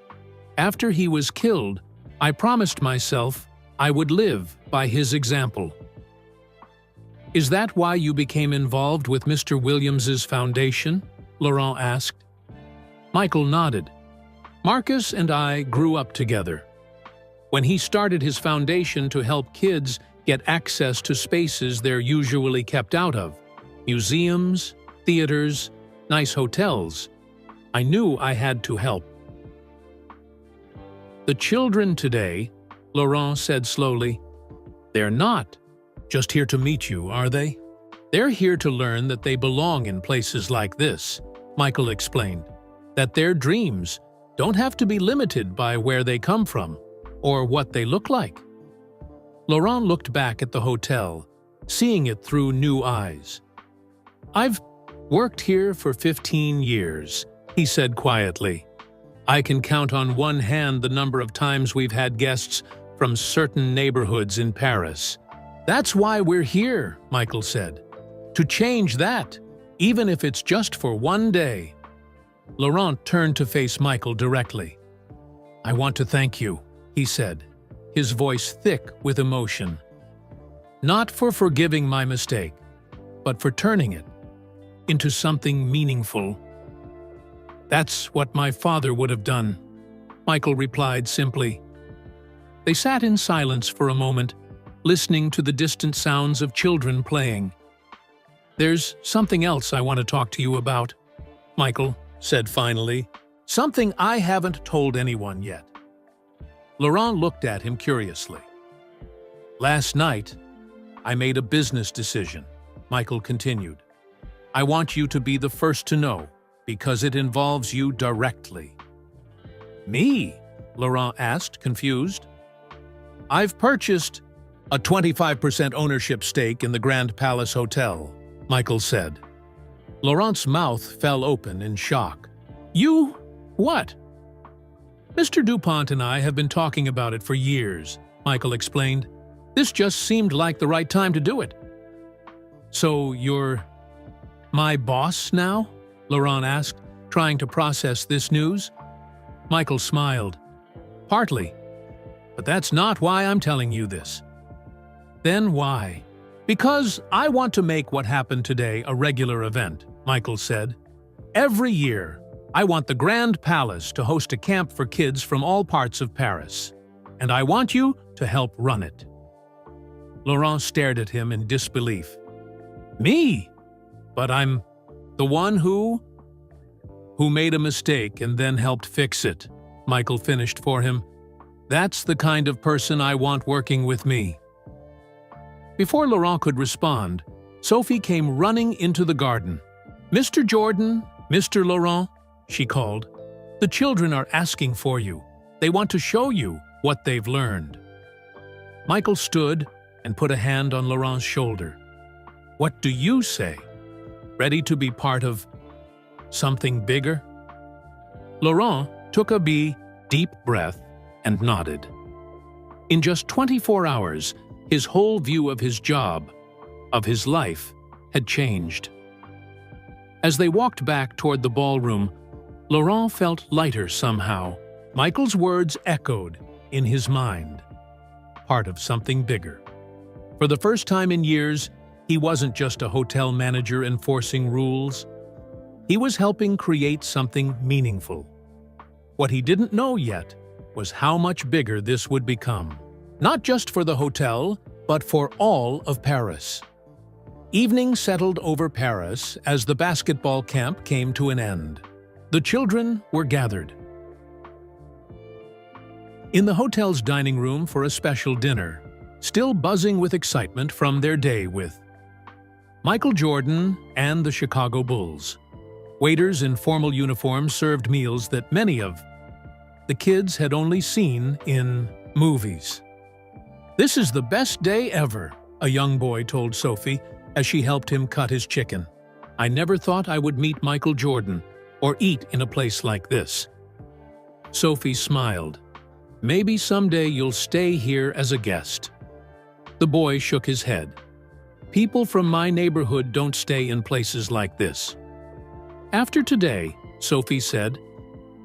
"After he was killed, I promised myself I would live by his example." "Is that why you became involved with Mr. Williams's foundation?" Laurent asked. Michael nodded. "Marcus and I grew up together. When he started his foundation to help kids get access to spaces they're usually kept out of, museums, theaters, nice hotels, I knew I had to help. The children today, Laurent said slowly. They're not just here to meet you, are they? They're here to learn that they belong in places like this, Michael explained. That their dreams don't have to be limited by where they come from or what they look like. Laurent looked back at the hotel, seeing it through new eyes. I've worked here for 15 years, he said quietly. I can count on one hand the number of times we've had guests from certain neighborhoods in Paris. That's why we're here, Michael said. To change that, even if it's just for one day. Laurent turned to face Michael directly. I want to thank you, he said, his voice thick with emotion. Not for forgiving my mistake, but for turning it into something meaningful. That's what my father would have done, Michael replied simply. They sat in silence for a moment, listening to the distant sounds of children playing. There's something else I want to talk to you about, Michael said finally. Something I haven't told anyone yet. Laurent looked at him curiously. Last night, I made a business decision, Michael continued. I want you to be the first to know, because it involves you directly. Me? Laurent asked, confused. I've purchased a 25% ownership stake in the Grand Palace Hotel, Michael said. Laurent's mouth fell open in shock. You? What? Mr. Dupont and I have been talking about it for years, Michael explained. This just seemed like the right time to do it. So you're my boss now? Laurent asked, trying to process this news. Michael smiled. Partly. But that's not why I'm telling you this. Then why? Because I want to make what happened today a regular event, Michael said. Every year, I want the Grand Palace to host a camp for kids from all parts of Paris. And I want you to help run it. Laurent stared at him in disbelief. Me? But I'm the one who made a mistake and then helped fix it, Michael finished for him. That's the kind of person I want working with me. Before Laurent could respond, Sophie came running into the garden. Mr. Jordan, Mr. Laurent, she called. The children are asking for you. They want to show you what they've learned. Michael stood and put a hand on Laurent's shoulder. What do you say? Ready to be part of something bigger? Laurent took a deep breath and nodded. In just 24 hours, his whole view of his job, of his life, had changed. As they walked back toward the ballroom, Laurent felt lighter somehow. Michael's words echoed in his mind, part of something bigger. For the first time in years, he wasn't just a hotel manager enforcing rules. He was helping create something meaningful. What he didn't know yet was how much bigger this would become. Not just for the hotel, but for all of Paris. Evening settled over Paris as the basketball camp came to an end. The children were gathered in the hotel's dining room for a special dinner, still buzzing with excitement from their day with Michael Jordan and the Chicago Bulls. Waiters in formal uniforms served meals that many of the kids had only seen in movies. This is the best day ever, a young boy told Sophie as she helped him cut his chicken. I never thought I would meet Michael Jordan or eat in a place like this. Sophie smiled. Maybe someday you'll stay here as a guest. The boy shook his head. People from my neighborhood don't stay in places like this. After today, Sophie said,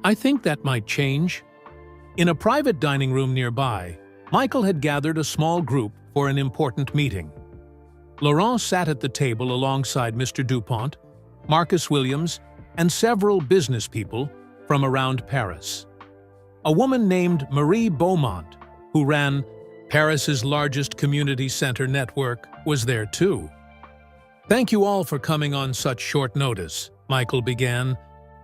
I think that might change. In a private dining room nearby, Michael had gathered a small group for an important meeting. Laurent sat at the table alongside Mr. Dupont, Marcus Williams, and several business people from around Paris. A woman named Marie Beaumont, who ran Paris's largest community center network, was there too. Thank you all for coming on such short notice, Michael began.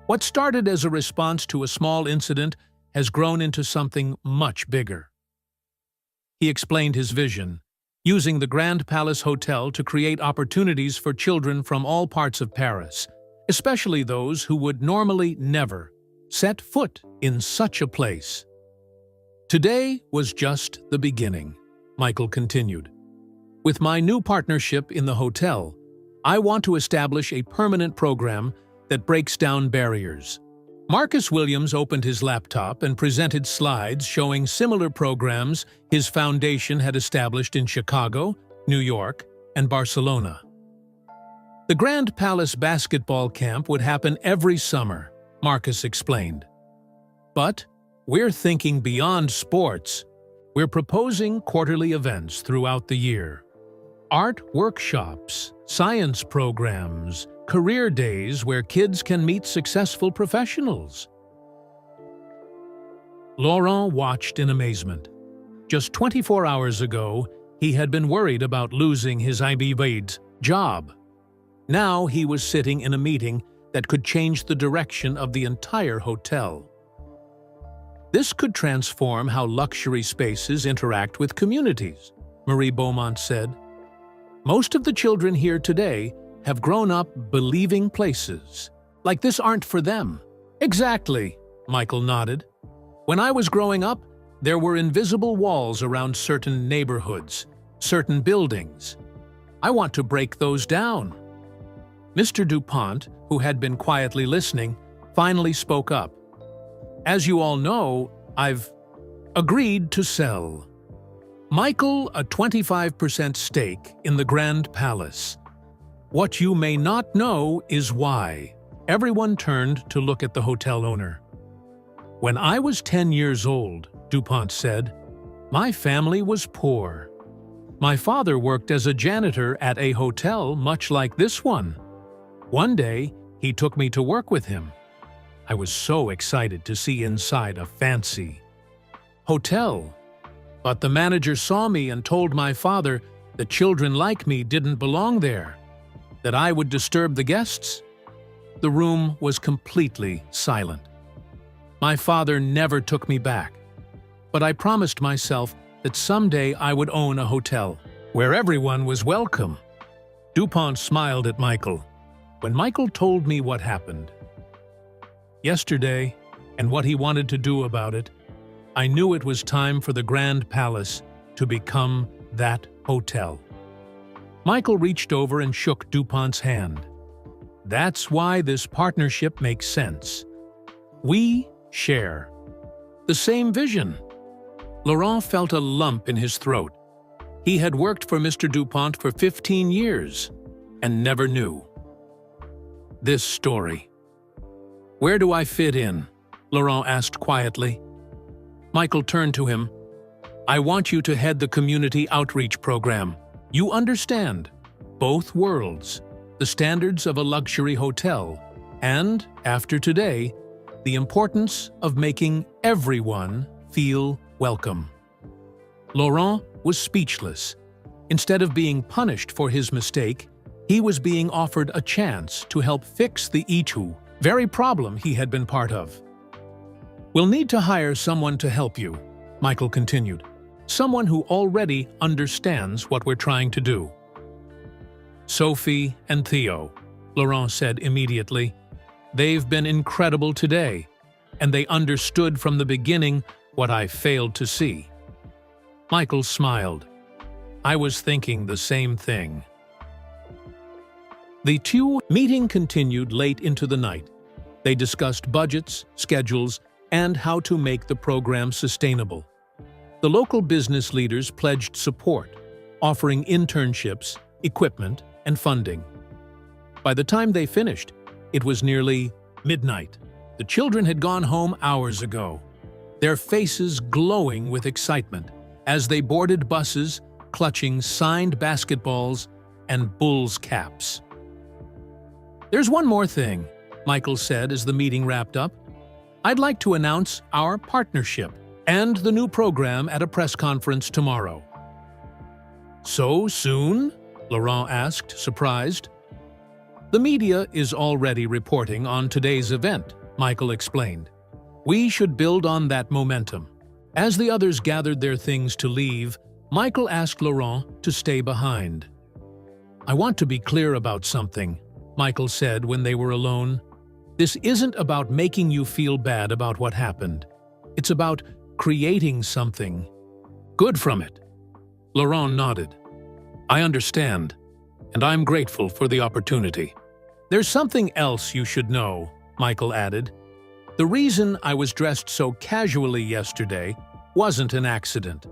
What started as a response to a small incident has grown into something much bigger. He explained his vision, using the Grand Palace Hotel to create opportunities for children from all parts of Paris, especially those who would normally never set foot in such a place. Today was just the beginning, Michael continued. With my new partnership in the hotel, I want to establish a permanent program that breaks down barriers. Marcus Williams opened his laptop and presented slides showing similar programs his foundation had established in Chicago, New York, and Barcelona. The Grand Palace basketball camp would happen every summer, Marcus explained. But we're thinking beyond sports. We're proposing quarterly events throughout the year. Art workshops, science programs, career days where kids can meet successful professionals. Laurent watched in amazement. Just 24 hours ago, he had been worried about losing his IB's job. Now he was sitting in a meeting that could change the direction of the entire hotel. This could transform how luxury spaces interact with communities, Marie Beaumont said. Most of the children here today have grown up believing places like this aren't for them. Exactly, Michael nodded. When I was growing up, there were invisible walls around certain neighborhoods, certain buildings. I want to break those down. Mr. DuPont, who had been quietly listening, finally spoke up. As you all know, I've agreed to sell Michael a 25% stake in the Grand Palace. What you may not know is why. Everyone turned to look at the hotel owner. When I was 10 years old, DuPont said, my family was poor. My father worked as a janitor at a hotel much like this one. One day, he took me to work with him. I was so excited to see inside a fancy hotel. But the manager saw me and told my father that children like me didn't belong there, that I would disturb the guests. The room was completely silent. My father never took me back, but I promised myself that someday I would own a hotel where everyone was welcome. DuPont smiled at Michael when Michael told me what happened yesterday and what he wanted to do about it. I knew it was time for the Grand Palace to become that hotel. Michael reached over and shook DuPont's hand. That's why this partnership makes sense. We share the same vision. Laurent felt a lump in his throat. He had worked for Mr. DuPont for 15 years and never knew this story. Where do I fit in? Laurent asked quietly. Michael turned to him. I want you to head the community outreach program. You understand both worlds, the standards of a luxury hotel, and, after today, the importance of making everyone feel welcome. Laurent was speechless. Instead of being punished for his mistake, he was being offered a chance to help fix the very problem he had been part of. We'll need to hire someone to help you, Michael continued. Someone who already understands what we're trying to do. Sophie and Theo, Laurent said immediately. They've been incredible today, and they understood from the beginning what I failed to see. Michael smiled. I was thinking the same thing. The meeting continued late into the night. They discussed budgets, schedules, and how to make the program sustainable. The local business leaders pledged support, offering internships, equipment, and funding. By the time they finished, it was nearly midnight. The children had gone home hours ago, their faces glowing with excitement as they boarded buses, clutching signed basketballs and Bulls caps. There's one more thing, Michael said as the meeting wrapped up. I'd like to announce our partnership and the new program at a press conference tomorrow. So soon? Laurent asked, surprised. The media is already reporting on today's event, Michael explained. We should build on that momentum. As the others gathered their things to leave, Michael asked Laurent to stay behind. "I want to be clear about something," Michael said when they were alone. "This isn't about making you feel bad about what happened. It's about creating something good from it." Laurent nodded. "I understand, and I'm grateful for the opportunity." "There's something else you should know," Michael added. "The reason I was dressed so casually yesterday wasn't an accident.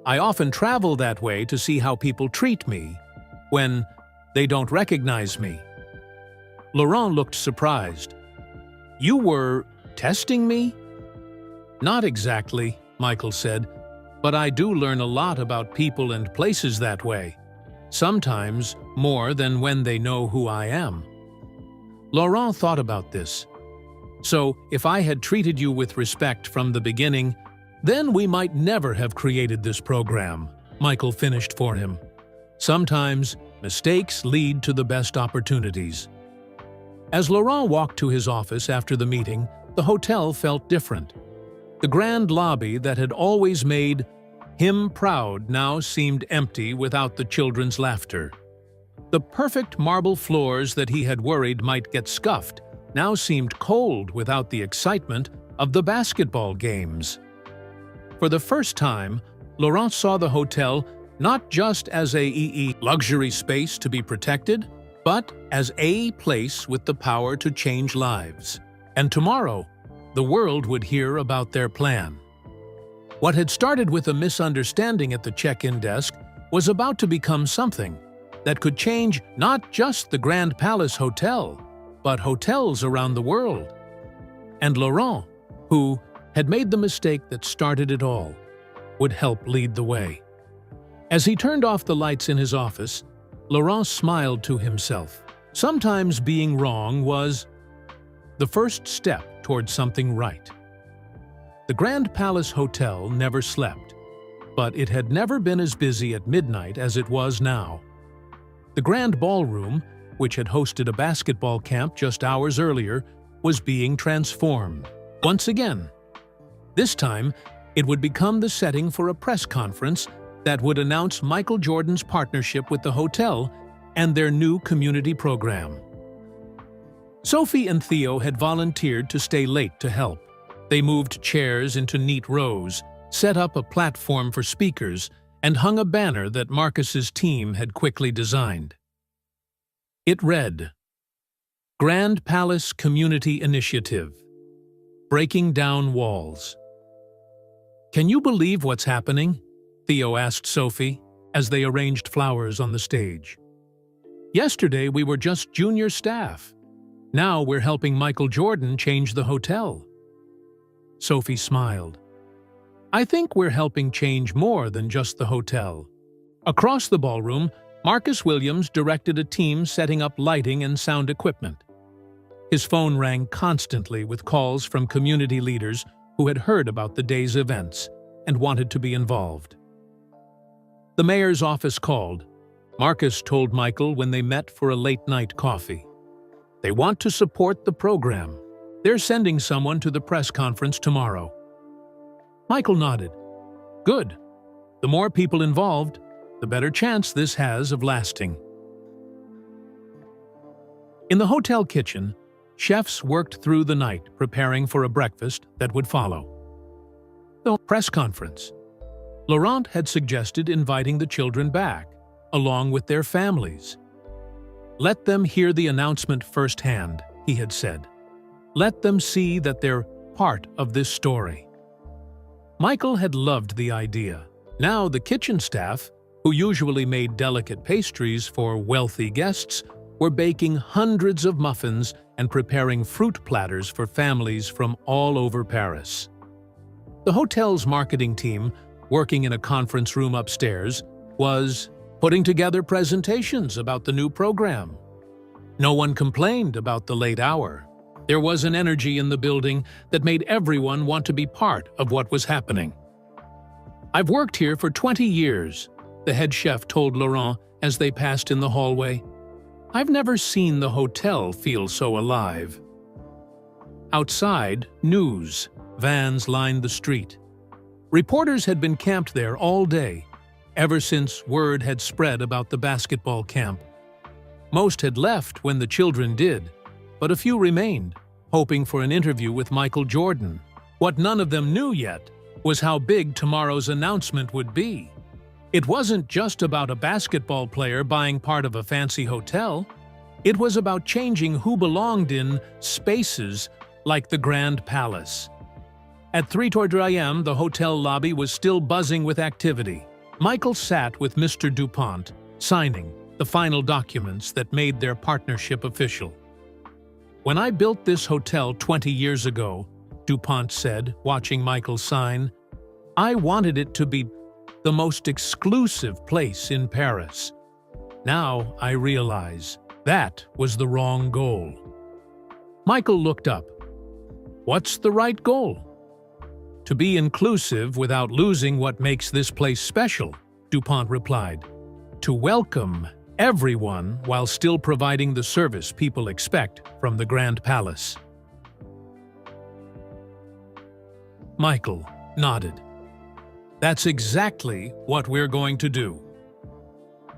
I often travel that way to see how people treat me when they don't recognize me." Laurent looked surprised. "You were testing me?" "Not exactly," Michael said, "but I do learn a lot about people and places that way. Sometimes more than when they know who I am." Laurent thought about this. "So, if I had treated you with respect from the beginning, then we might never have created this program," Michael finished for him. "Sometimes, mistakes lead to the best opportunities." As Laurent walked to his office after the meeting, the hotel felt different. The grand lobby that had always made him proud now seemed empty without the children's laughter. The perfect marble floors that he had worried might get scuffed now seemed cold without the excitement of the basketball games. For the first time, Laurent saw the hotel not just as a luxury space to be protected, but as a place with the power to change lives. And tomorrow, the world would hear about their plan. What had started with a misunderstanding at the check-in desk was about to become something that could change not just the Grand Palace Hotel, but hotels around the world. And Laurent, who had made the mistake that started it all, would help lead the way. As he turned off the lights in his office, Laurent smiled to himself. Sometimes being wrong was the first step towards something right. The Grand Palace Hotel never slept, but it had never been as busy at midnight as it was now. The Grand Ballroom, which had hosted a basketball camp just hours earlier, was being transformed. Once again. This time, it would become the setting for a press conference that would announce Michael Jordan's partnership with the hotel and their new community program. Sophie and Theo had volunteered to stay late to help. They moved chairs into neat rows, set up a platform for speakers, and hung a banner that Marcus's team had quickly designed. It read, "Grand Palace Community Initiative. Breaking Down Walls." "Can you believe what's happening?" Theo asked Sophie as they arranged flowers on the stage. "Yesterday we were just junior staff. Now we're helping Michael Jordan change the hotel." Sophie smiled. "I think we're helping change more than just the hotel." Across the ballroom, Marcus Williams directed a team setting up lighting and sound equipment. His phone rang constantly with calls from community leaders who had heard about the day's events and wanted to be involved. The mayor's office called. Marcus told Michael when they met for a late-night coffee. They want to support the program. They're sending someone to the press conference tomorrow. Michael nodded. Good. The more people involved, the better chance this has of lasting. In the hotel kitchen, chefs worked through the night preparing for a breakfast that would follow. The press conference. Laurent had suggested inviting the children back, along with their families. Let them hear the announcement firsthand, he had said. Let them see that they're part of this story. Michael had loved the idea. Now the kitchen staff, who usually made delicate pastries for wealthy guests, were baking hundreds of muffins and preparing fruit platters for families from all over Paris. The hotel's marketing team, working in a conference room upstairs, was putting together presentations about the new program. No one complained about the late hour. There was an energy in the building that made everyone want to be part of what was happening. I've worked here for 20 years, the head chef told Laurent as they passed in the hallway. I've never seen the hotel feel so alive. Outside, news. Vans lined the street. Reporters had been camped there all day. ever since word had spread about the basketball camp. Most had left when the children did, but a few remained, hoping for an interview with Michael Jordan. What none of them knew yet was how big tomorrow's announcement would be. It wasn't just about a basketball player buying part of a fancy hotel. It was about changing who belonged in spaces like the Grand Palace. At 3:30 a.m., the hotel lobby was still buzzing with activity. Michael sat with Mr. DuPont, signing the final documents that made their partnership official. "When I built this hotel 20 years ago," DuPont said, watching Michael sign, "I wanted it to be the most exclusive place in Paris. Now I realize that was the wrong goal." Michael looked up. "What's the right goal?" "To be inclusive without losing what makes this place special," DuPont replied. "To welcome everyone while still providing the service people expect from the Grand Palace." Michael nodded. "That's exactly what we're going to do."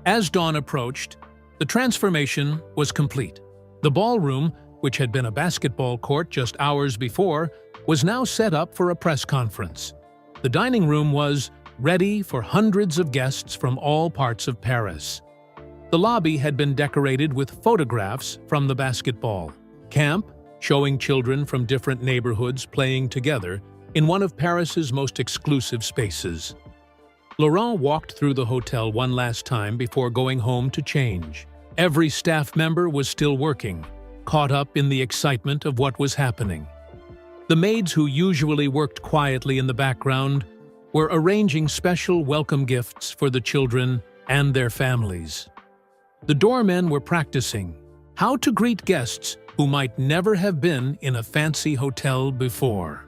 As dawn approached, the transformation was complete. The ballroom, which had been a basketball court just hours before, was now set up for a press conference. The dining room was ready for hundreds of guests from all parts of Paris. The lobby had been decorated with photographs from the basketball camp, showing children from different neighborhoods playing together in one of Paris's most exclusive spaces. Laurent walked through the hotel one last time before going home to change. Every staff member was still working, caught up in the excitement of what was happening. The maids who usually worked quietly in the background were arranging special welcome gifts for the children and their families. The doormen were practicing how to greet guests who might never have been in a fancy hotel before.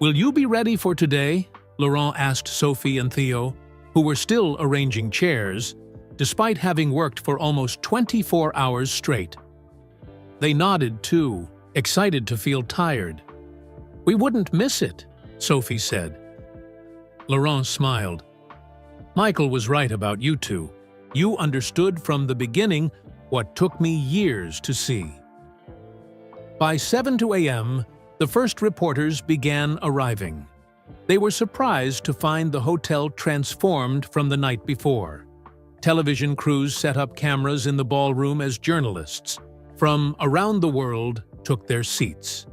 "Will you be ready for today?" Laurent asked Sophie and Theo, who were still arranging chairs, despite having worked for almost 24 hours straight. They nodded too, excited to feel tired. "We wouldn't miss it," Sophie said. Laurent smiled. "Michael was right about you two. You understood from the beginning what took me years to see." By 7 a.m., the first reporters began arriving. They were surprised to find the hotel transformed from the night before. Television crews set up cameras in the ballroom as journalists from around the world took their seats.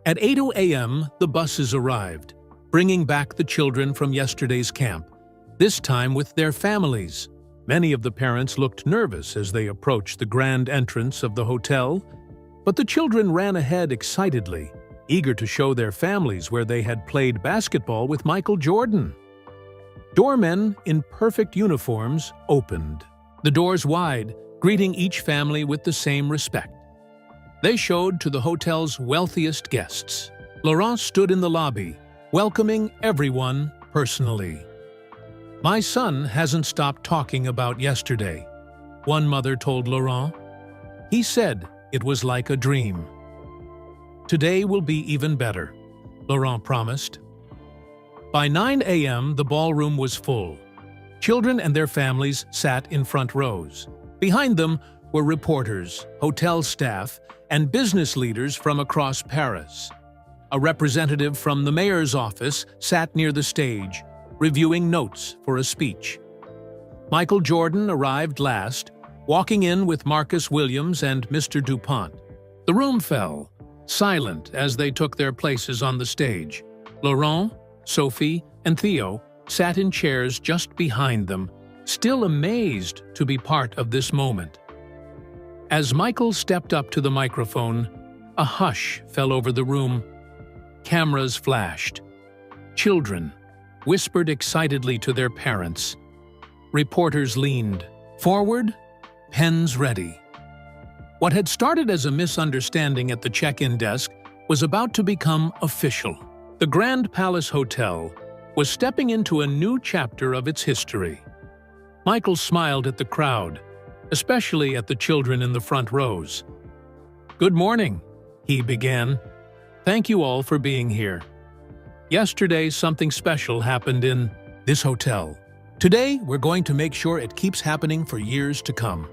At 8 a.m., the buses arrived, bringing back the children from yesterday's camp, this time with their families. Many of the parents looked nervous as they approached the grand entrance of the hotel, but the children ran ahead excitedly, eager to show their families where they had played basketball with Michael Jordan. Doormen in perfect uniforms opened, the doors wide, greeting each family with the same respect. They showed to the hotel's wealthiest guests. Laurent stood in the lobby, welcoming everyone personally. "My son hasn't stopped talking about yesterday," one mother told Laurent. "He said it was like a dream." "Today will be even better," Laurent promised. By 9 a.m., the ballroom was full. Children and their families sat in front rows. Behind them were reporters, hotel staff, and business leaders from across Paris. A representative from the mayor's office sat near the stage, reviewing notes for a speech. Michael Jordan arrived last, walking in with Marcus Williams and Mr. DuPont. The room fell, silent as they took their places on the stage. Laurent, Sophie, and Theo sat in chairs just behind them, still amazed to be part of this moment. As Michael stepped up to the microphone, a hush fell over the room. Cameras flashed. Children whispered excitedly to their parents. Reporters leaned forward, pens ready. What had started as a misunderstanding at the check-in desk was about to become official. The Grand Palace Hotel was stepping into a new chapter of its history. Michael smiled at the crowd, especially at the children in the front rows. "Good morning," he began. "Thank you all for being here. Yesterday, something special happened in this hotel." Today, we're going to make sure it keeps happening for years to come."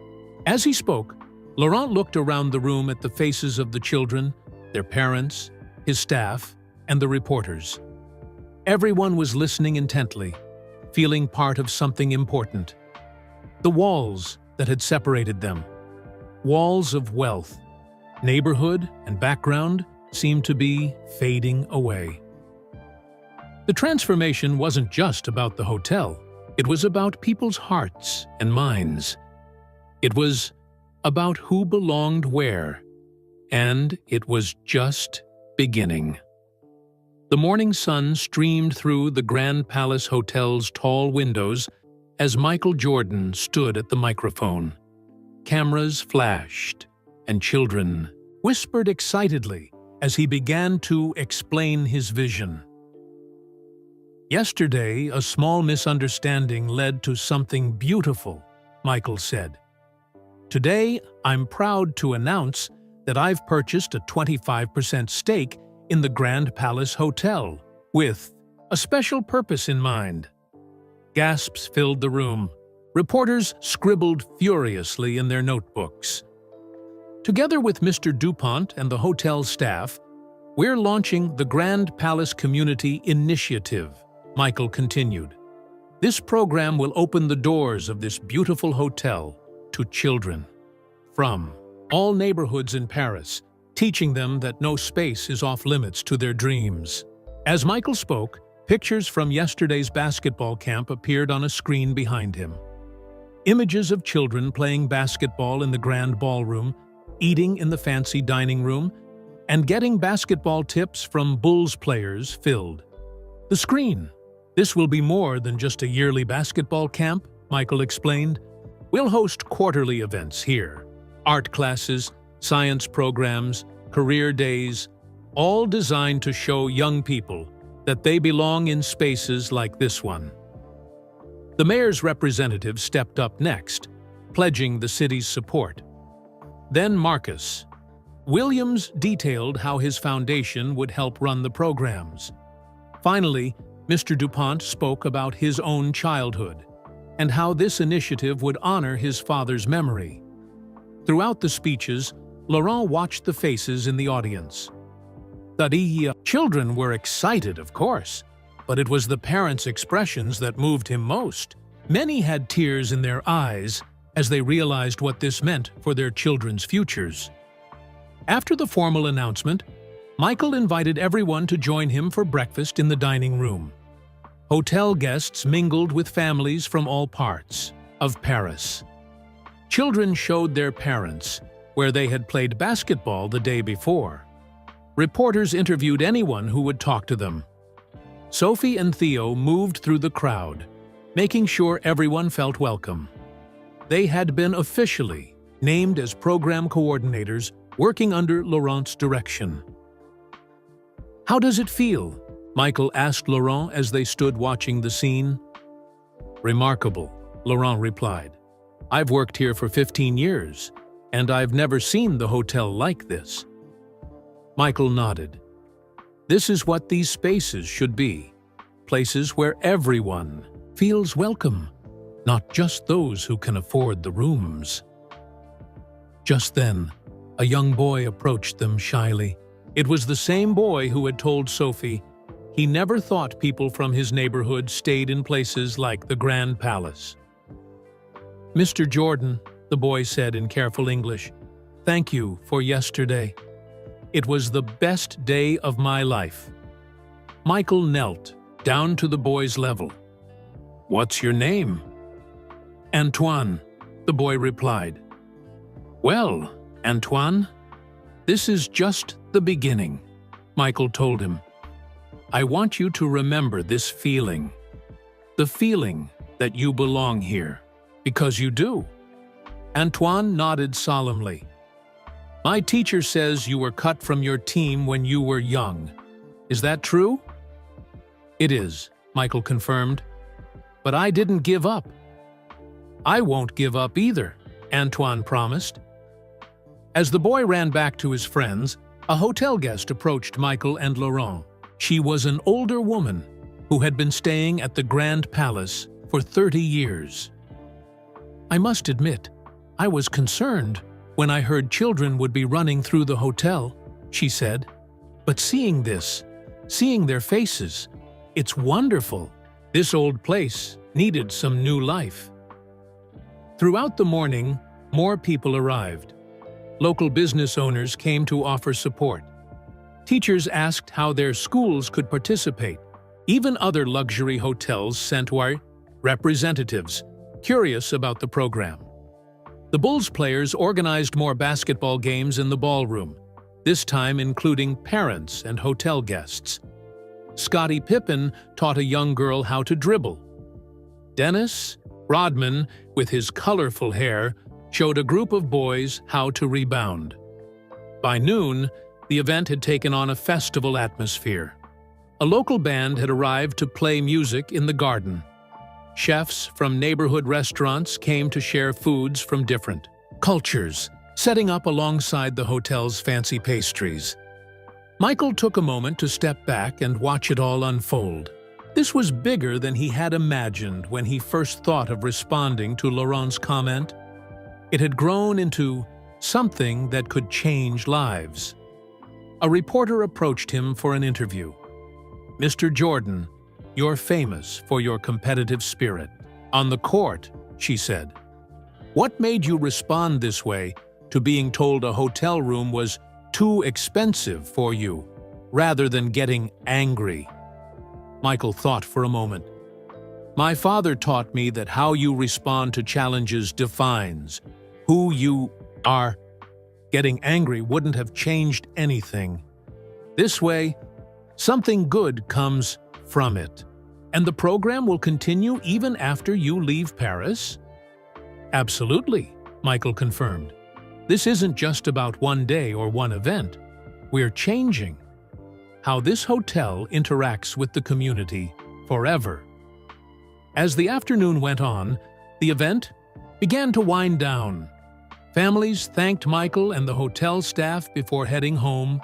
As he spoke, Laurent looked around the room at the faces of the children, their parents, his staff, and the reporters. Everyone was listening intently, feeling part of something important. The walls that had separated them, walls of wealth, neighborhood, and background, seemed to be fading away. The transformation wasn't just about the hotel. It was about people's hearts and minds. It was about who belonged where, and it was just beginning. The morning sun streamed through the Grand Palace Hotel's tall windows as Michael Jordan stood at the microphone. Cameras flashed, and children whispered excitedly as he began to explain his vision. "Yesterday, a small misunderstanding led to something beautiful," Michael said. "Today, I'm proud to announce that I've purchased a 25% stake in the Grand Palace Hotel, with a special purpose in mind." Gasps filled the room. Reporters scribbled furiously in their notebooks. "Together with Mr. DuPont and the hotel staff, we're launching the Grand Palace Community Initiative," Michael continued. "This program will open the doors of this beautiful hotel to children from all neighborhoods in Paris, teaching them that no space is off-limits to their dreams." As Michael spoke, pictures from yesterday's basketball camp appeared on a screen behind him. Images of children playing basketball in the grand ballroom, eating in the fancy dining room, and getting basketball tips from Bulls players filled the screen. "This will be more than just a yearly basketball camp," Michael explained. "We'll host quarterly events here. Art classes, science programs, career days, all designed to show young people that they belong in spaces like this one." The mayor's representative stepped up next, pledging the city's support. Then Marcus Williams detailed how his foundation would help run the programs. Finally, Mr. DuPont spoke about his own childhood and how this initiative would honor his father's memory. Throughout the speeches, Laurent watched the faces in the audience. The children were excited, of course, but it was the parents' expressions that moved him most. Many had tears in their eyes as they realized what this meant for their children's futures. After the formal announcement, Michael invited everyone to join him for breakfast in the dining room. Hotel guests mingled with families from all parts of Paris. Children showed their parents where they had played basketball the day before. Reporters interviewed anyone who would talk to them. Sophie and Theo moved through the crowd, making sure everyone felt welcome. They had been officially named as program coordinators working under Laurent's direction. "How does it feel?" Michael asked Laurent as they stood watching the scene. "Remarkable," Laurent replied. "I've worked here for 15 years, and I've never seen the hotel like this." Michael nodded. "This is what these spaces should be. Places where everyone feels welcome, not just those who can afford the rooms." Just then, a young boy approached them shyly. It was the same boy who had told Sophie he never thought people from his neighborhood stayed in places like the Grand Palace. "Mr. Jordan," the boy said in careful English, "thank you for yesterday. It was the best day of my life." Michael knelt down to the boy's level. "What's your name?" "Antoine," the boy replied. "Well, Antoine, this is just the beginning," Michael told him. "I want you to remember this feeling. The feeling that you belong here, because you do." Antoine nodded solemnly. "My teacher says you were cut from your team when you were young. Is that true?" "It is," Michael confirmed. "But I didn't give up." "I won't give up either," Antoine promised. As the boy ran back to his friends, a hotel guest approached Michael and Laurent. She was an older woman who had been staying at the Grand Palace for 30 years. I must admit, I was concerned when I heard children would be running through the hotel, she said. But seeing this, seeing their faces, it's wonderful. This old place needed some new life. Throughout the morning, more people arrived. Local business owners came to offer support. Teachers asked how their schools could participate. Even other luxury hotels sent representatives, curious about the program. The Bulls players organized more basketball games in the ballroom, this time including parents and hotel guests. Scottie Pippen taught a young girl how to dribble. Dennis Rodman, with his colorful hair, showed a group of boys how to rebound. By noon, the event had taken on a festival atmosphere. A local band had arrived to play music in the garden. Chefs from neighborhood restaurants came to share foods from different cultures, setting up alongside the hotel's fancy pastries. Michael took a moment to step back and watch it all unfold. This was bigger than he had imagined when he first thought of responding to Laurent's comment. It had grown into something that could change lives. A reporter approached him for an interview. "Mr. Jordan, you're famous for your competitive spirit. On the court," she said. "What made you respond this way to being told a hotel room was too expensive for you, rather than getting angry?" Michael thought for a moment. "My father taught me that how you respond to challenges defines who you are. Getting angry wouldn't have changed anything. This way, something good comes from it. And the program will continue even after you leave Paris?" "Absolutely," Michael confirmed. "This isn't just about one day or one event. We're changing how this hotel interacts with the community forever." As the afternoon went on, the event began to wind down. Families thanked Michael and the hotel staff before heading home.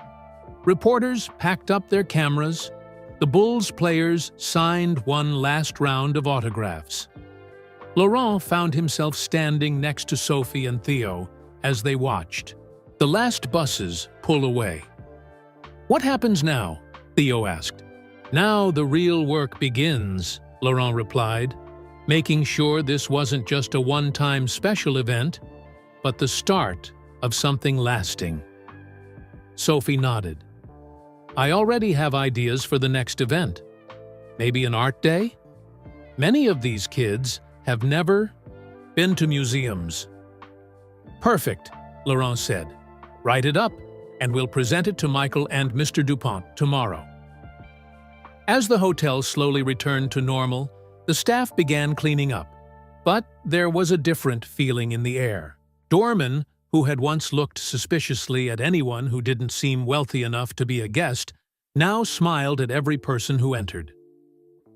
Reporters packed up their cameras. The Bulls players signed one last round of autographs. Laurent found himself standing next to Sophie and Theo as they watched. The last buses pull away. "What happens now?" Theo asked. "Now the real work begins," Laurent replied, making sure this wasn't just a one-time special event, but the start of something lasting. Sophie nodded. "I already have ideas for the next event. Maybe an art day? Many of these kids have never been to museums." "Perfect," Laurent said. "Write it up, and we'll present it to Michael and Mr. Dupont tomorrow." As the hotel slowly returned to normal, the staff began cleaning up. But there was a different feeling in the air. Doorman, who had once looked suspiciously at anyone who didn't seem wealthy enough to be a guest, now smiled at every person who entered.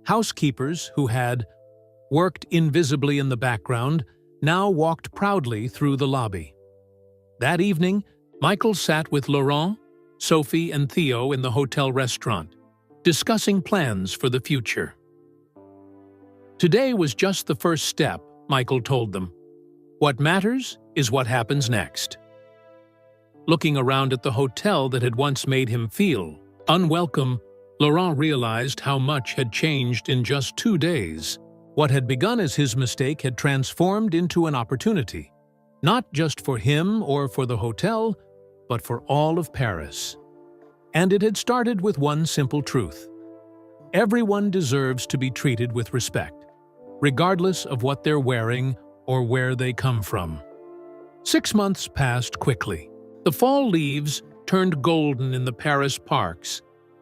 Housekeepers, who had worked invisibly in the background, now walked proudly through the lobby. That evening, Michael sat with Laurent, Sophie, and Theo in the hotel restaurant, discussing plans for the future. Today was just the first step, Michael told them. What matters is what happens next. Looking around at the hotel that had once made him feel unwelcome, Laurent realized how much had changed in just 2 days. What had begun as his mistake had transformed into an opportunity, not just for him or for the hotel, but for all of Paris. And it had started with one simple truth. Everyone deserves to be treated with respect, regardless of what they're wearing or where they come from. 6 months passed quickly. The fall leaves turned golden in the Paris parks.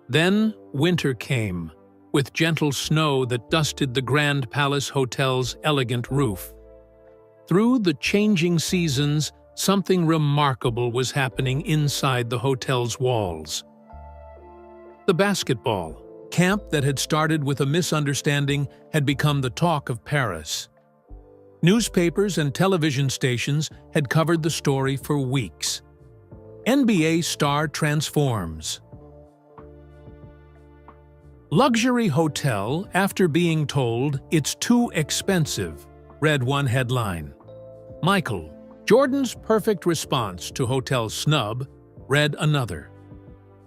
Then winter came, with gentle snow that dusted the Grand Palace Hotel's elegant roof. Through the changing seasons, something remarkable was happening inside the hotel's walls. The basketball camp that had started with a misunderstanding had become the talk of Paris. Newspapers and television stations had covered the story for weeks. NBA star transforms. Luxury hotel after being told it's too expensive, read one headline. Michael, Jordan's perfect response to hotel snub, read another.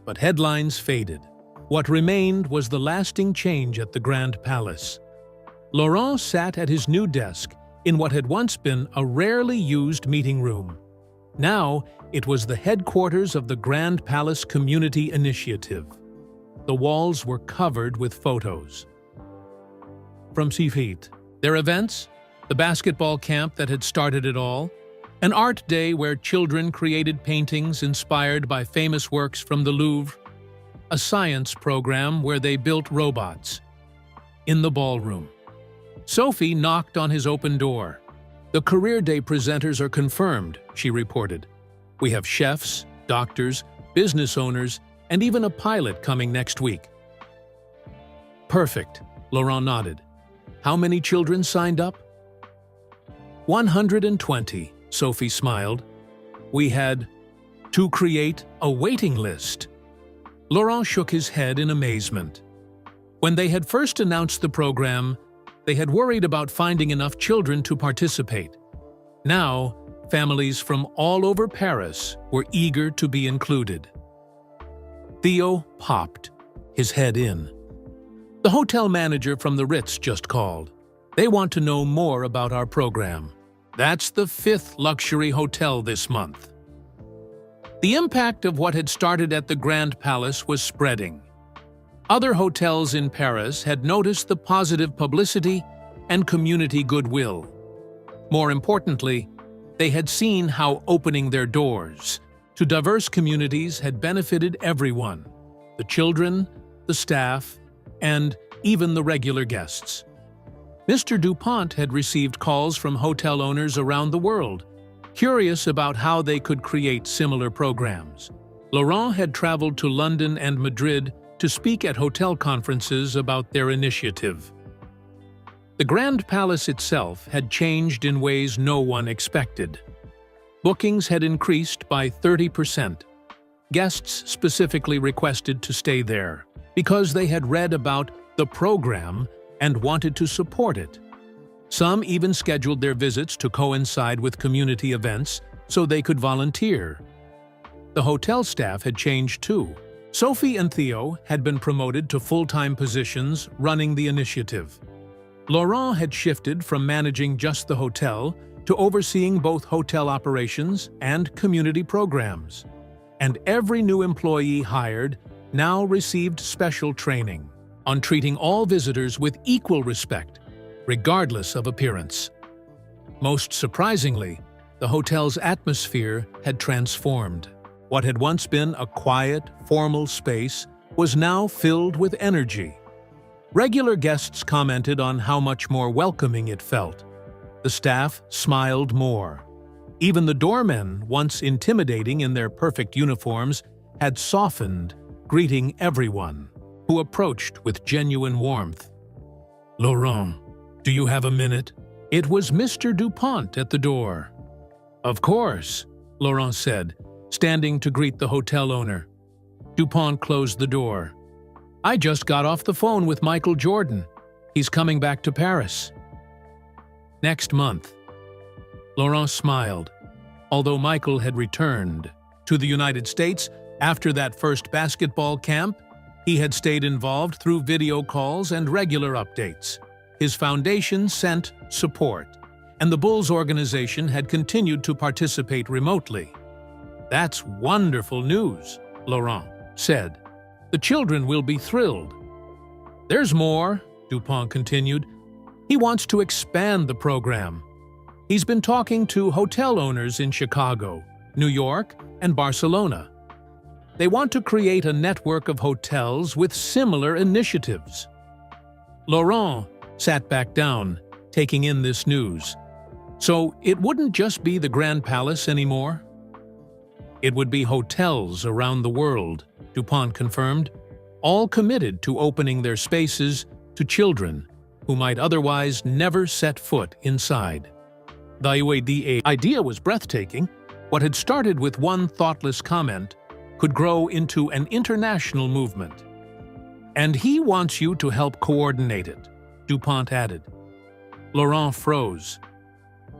But headlines faded. What remained was the lasting change at the Grand Palace. Laurent sat at his new desk in what had once been a rarely used meeting room. Now, it was the headquarters of the Grand Palace Community Initiative. The walls were covered with photos. From Sifit, their events, the basketball camp that had started it all, an art day where children created paintings inspired by famous works from the Louvre, a science program where they built robots. In the ballroom, Sophie knocked on his open door. "The Career Day presenters are confirmed," she reported. "We have chefs, doctors, business owners, and even a pilot coming next week." "Perfect," Laurent nodded. "How many children signed up?" 120, Sophie smiled. "We had to create a waiting list." Laurent shook his head in amazement. When they had first announced the program, they had worried about finding enough children to participate. Now, families from all over Paris were eager to be included. Theo popped, his head in. "The hotel manager from the Ritz just called. They want to know more about our program. That's the 5th luxury hotel this month." The impact of what had started at the Grand Palace was spreading. Other hotels in Paris had noticed the positive publicity and community goodwill. More importantly, they had seen how opening their doors to diverse communities had benefited everyone: the children, the staff, and even the regular guests. Mr. Dupont had received calls from hotel owners around the world, curious about how they could create similar programs. Laurent had traveled to London and Madrid to speak at hotel conferences about their initiative. The Grand Palace itself had changed in ways no one expected. Bookings had increased by 30%. Guests specifically requested to stay there because they had read about the program and wanted to support it. Some even scheduled their visits to coincide with community events so they could volunteer. The hotel staff had changed too. Sophie and Theo had been promoted to full-time positions running the initiative. Laurent had shifted from managing just the hotel to overseeing both hotel operations and community programs. And every new employee hired now received special training on treating all visitors with equal respect, regardless of appearance. Most surprisingly, the hotel's atmosphere had transformed. What had once been a quiet, formal space was now filled with energy. Regular guests commented on how much more welcoming it felt. The staff smiled more. Even the doormen, once intimidating in their perfect uniforms, had softened, greeting everyone, who approached with genuine warmth. "Laurent, do you have a minute?" It was Mr. Dupont at the door. "Of course," Laurent said, standing to greet the hotel owner. Dupont closed the door. "I just got off the phone with Michael Jordan. He's coming back to Paris next month." Laurent smiled. Although Michael had returned to the United States after that first basketball camp, he had stayed involved through video calls and regular updates. His foundation sent support, and the Bulls organization had continued to participate remotely. "That's wonderful news," Laurent said. "The children will be thrilled." "There's more," Dupont continued. "He wants to expand the program. He's been talking to hotel owners in Chicago, New York, and Barcelona. They want to create a network of hotels with similar initiatives." Laurent sat back down, taking in this news. So it wouldn't just be the Grand Palace anymore? It would be hotels around the world, Dupont confirmed, all committed to opening their spaces to children who might otherwise never set foot inside. The idea was breathtaking. What had started with one thoughtless comment could grow into an international movement. And he wants you to help coordinate it, Dupont added. Laurent froze.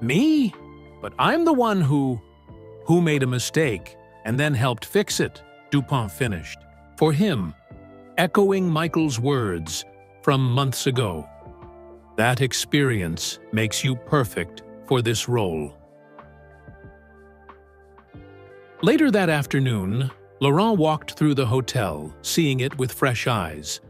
Me? But I'm the one who made a mistake and then helped fix it, Dupont finished. For him, echoing Michael's words from months ago. That experience makes you perfect for this role. Later that afternoon, Laurent walked through the hotel, seeing it with fresh eyes.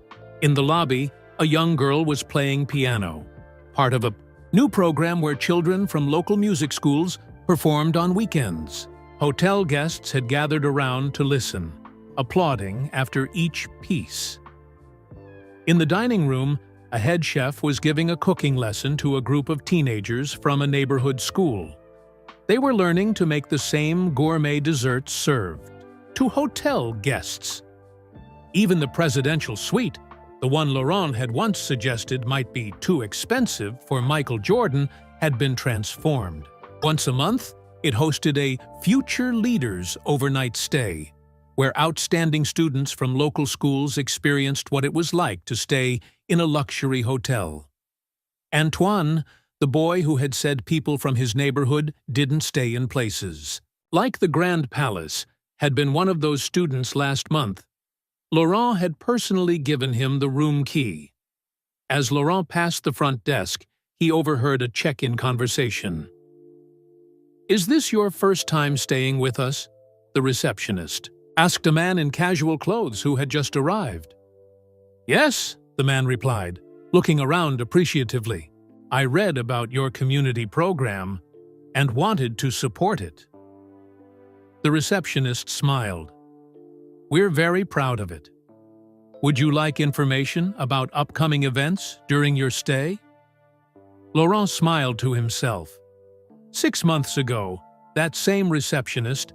In the lobby, a young girl was playing piano, part of a new program where children from local music schools performed on weekends. Hotel guests had gathered around to listen, applauding after each piece. In the dining room, a head chef was giving a cooking lesson to a group of teenagers from a neighborhood school. They were learning to make the same gourmet desserts served to hotel guests. Even the presidential suite, the one Laurent had once suggested might be too expensive for Michael Jordan, had been transformed. Once a month, it hosted a Future Leaders overnight stay, where outstanding students from local schools experienced what it was like to stay in a luxury hotel. Antoine, the boy who had said people from his neighborhood didn't stay in places, like the Grand Palace, had been one of those students last month. Laurent had personally given him the room key. As Laurent passed the front desk, he overheard a check-in conversation. "Is this your first time staying with us?" the receptionist asked a man in casual clothes who had just arrived. "Yes," the man replied, looking around appreciatively. "I read about your community program and wanted to support it." The receptionist smiled. "We're very proud of it. Would you like information about upcoming events during your stay?" Laurent smiled to himself. 6 months ago, that same receptionist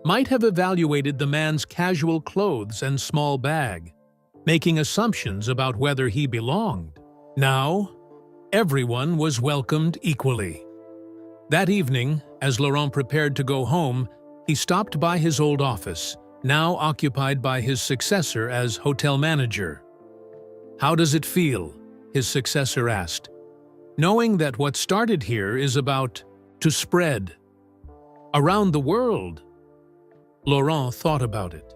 might have evaluated the man's casual clothes and small bag, making assumptions about whether he belonged. Now, everyone was welcomed equally. That evening, as Laurent prepared to go home, he stopped by his old office, now occupied by his successor as hotel manager. "How does it feel?" his successor asked. "Knowing that what started here is about to spread around the world." Laurent thought about it.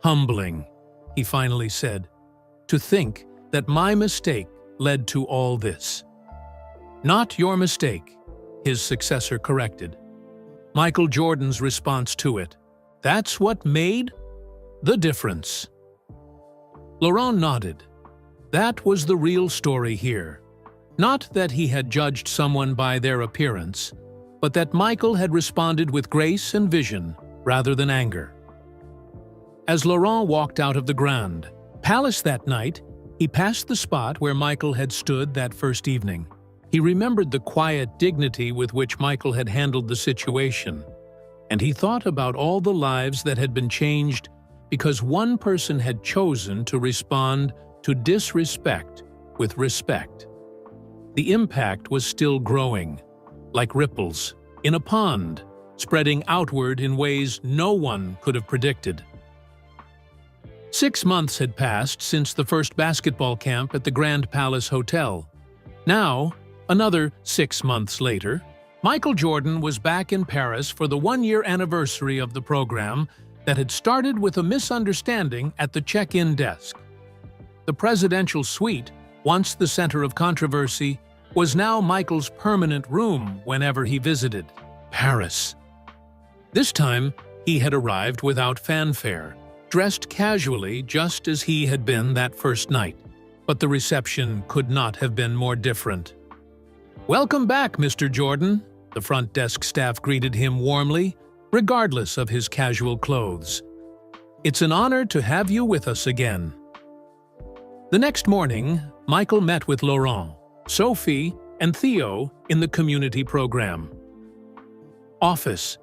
"Humbling," he finally said, "to think that my mistake led to all this." "Not your mistake," his successor corrected. "Michael Jordan's response to it. That's what made the difference." Laurent nodded. That was the real story here. Not that he had judged someone by their appearance, but that Michael had responded with grace and vision rather than anger. As Laurent walked out of the Grand Palace that night, he passed the spot where Michael had stood that first evening. He remembered the quiet dignity with which Michael had handled the situation, and he thought about all the lives that had been changed because one person had chosen to respond to disrespect with respect. The impact was still growing, like ripples in a pond, spreading outward in ways no one could have predicted. 6 months had passed since the first basketball camp at the Grand Palace Hotel. Now, another 6 months later, Michael Jordan was back in Paris for the one-year anniversary of the program that had started with a misunderstanding at the check-in desk. The presidential suite, once the center of controversy, was now Michael's permanent room whenever he visited Paris. This time, he had arrived without fanfare, dressed casually just as he had been that first night. But the reception could not have been more different. "Welcome back, Mr. Jordan," the front desk staff greeted him warmly, regardless of his casual clothes. "It's an honor to have you with us again." The next morning, Michael met with Laurent, Sophie, and Theo in the community program. Office.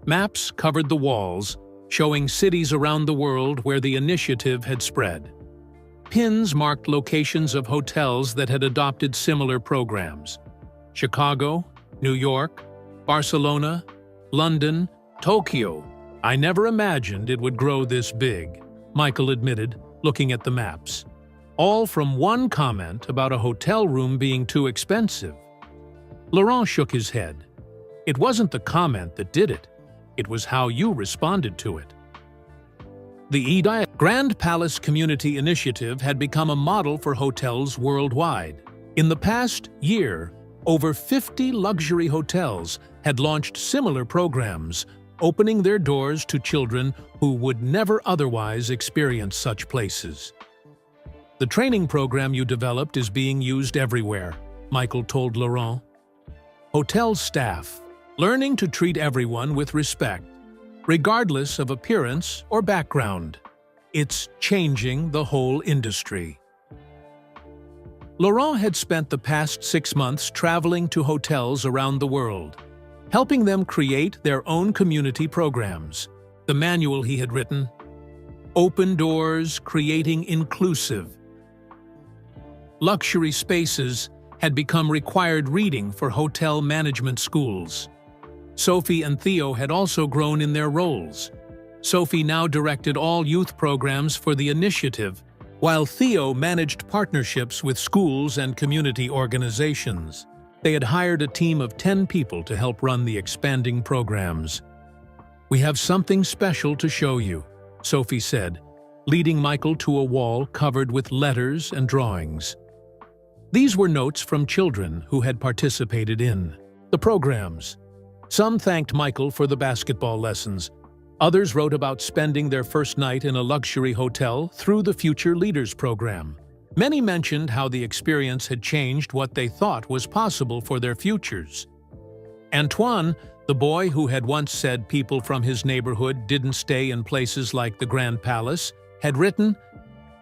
Maps covered the walls, showing cities around the world where the initiative had spread. Pins marked locations of hotels that had adopted similar programs. Chicago, New York, Barcelona, London, Tokyo. "I never imagined it would grow this big," Michael admitted, looking at the maps. All from one comment about a hotel room being too expensive. Laurent shook his head. It wasn't the comment that did it. It was how you responded to it. The Grand Palace Community Initiative had become a model for hotels worldwide. In the past year, over 50 luxury hotels had launched similar programs, opening their doors to children who would never otherwise experience such places. The training program you developed is being used everywhere, Michael told Laurent. Hotel staff, learning to treat everyone with respect, regardless of appearance or background. It's changing the whole industry. Laurent had spent the past 6 months traveling to hotels around the world, helping them create their own community programs. The manual he had written, Open Doors, Creating Inclusive. Luxury spaces had become required reading for hotel management schools. Sophie and Theo had also grown in their roles. Sophie now directed all youth programs for the initiative, while Theo managed partnerships with schools and community organizations. They had hired a team of 10 people to help run the expanding programs. "We have something special to show you," Sophie said, leading Michael to a wall covered with letters and drawings. These were notes from children who had participated in the programs. Some thanked Michael for the basketball lessons. Others wrote about spending their first night in a luxury hotel through the Future Leaders program. Many mentioned how the experience had changed what they thought was possible for their futures. Antoine, the boy who had once said people from his neighborhood didn't stay in places like the Grand Palace, had written,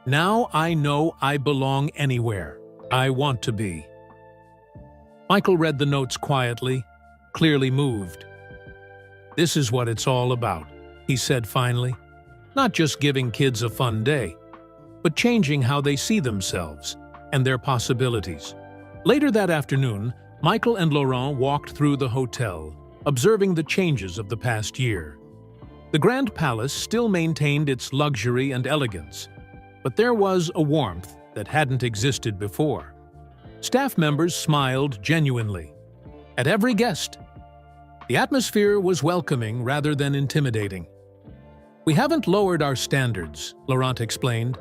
"Now I know I belong anywhere I want to be." Michael read the notes quietly, clearly moved. "This is what it's all about," he said finally. "Not just giving kids a fun day, but changing how they see themselves and their possibilities." Later that afternoon, Michael and Laurent walked through the hotel, observing the changes of the past year. The Grand Palace still maintained its luxury and elegance, but there was a warmth that hadn't existed before. Staff members smiled genuinely at every guest. The atmosphere was welcoming rather than intimidating. "We haven't lowered our standards," Laurent explained.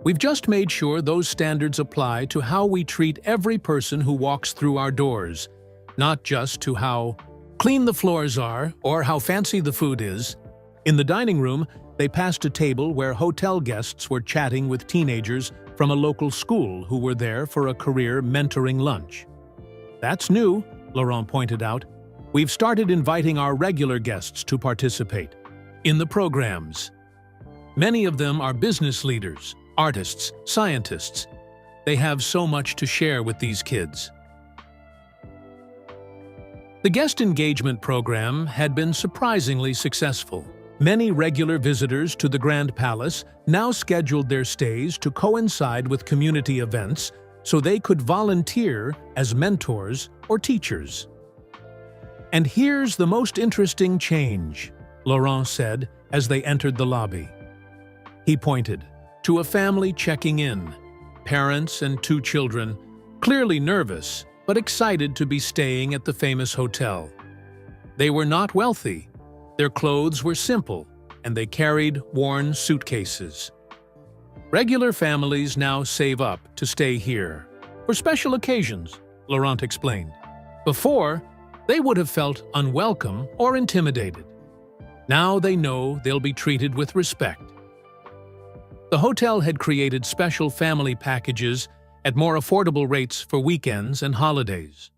"We've just made sure those standards apply to how we treat every person who walks through our doors, not just to how clean the floors are or how fancy the food is." In the dining room, they passed a table where hotel guests were chatting with teenagers from a local school who were there for a career mentoring lunch. "That's new," Laurent pointed out. "We've started inviting our regular guests to participate in the programs. Many of them are business leaders, artists, scientists. They have so much to share with these kids." The guest engagement program had been surprisingly successful. Many regular visitors to the Grand Palace now scheduled their stays to coincide with community events so they could volunteer as mentors or teachers. "And here's the most interesting change," Laurent said as they entered the lobby. He pointed to a family checking in, parents and 2 children, clearly nervous but excited to be staying at the famous hotel. They were not wealthy. Their clothes were simple, and they carried worn suitcases. "Regular families now save up to stay here for special occasions," Laurent explained. "Before, they would have felt unwelcome or intimidated. Now they know they'll be treated with respect." The hotel had created special family packages at more affordable rates for weekends and holidays.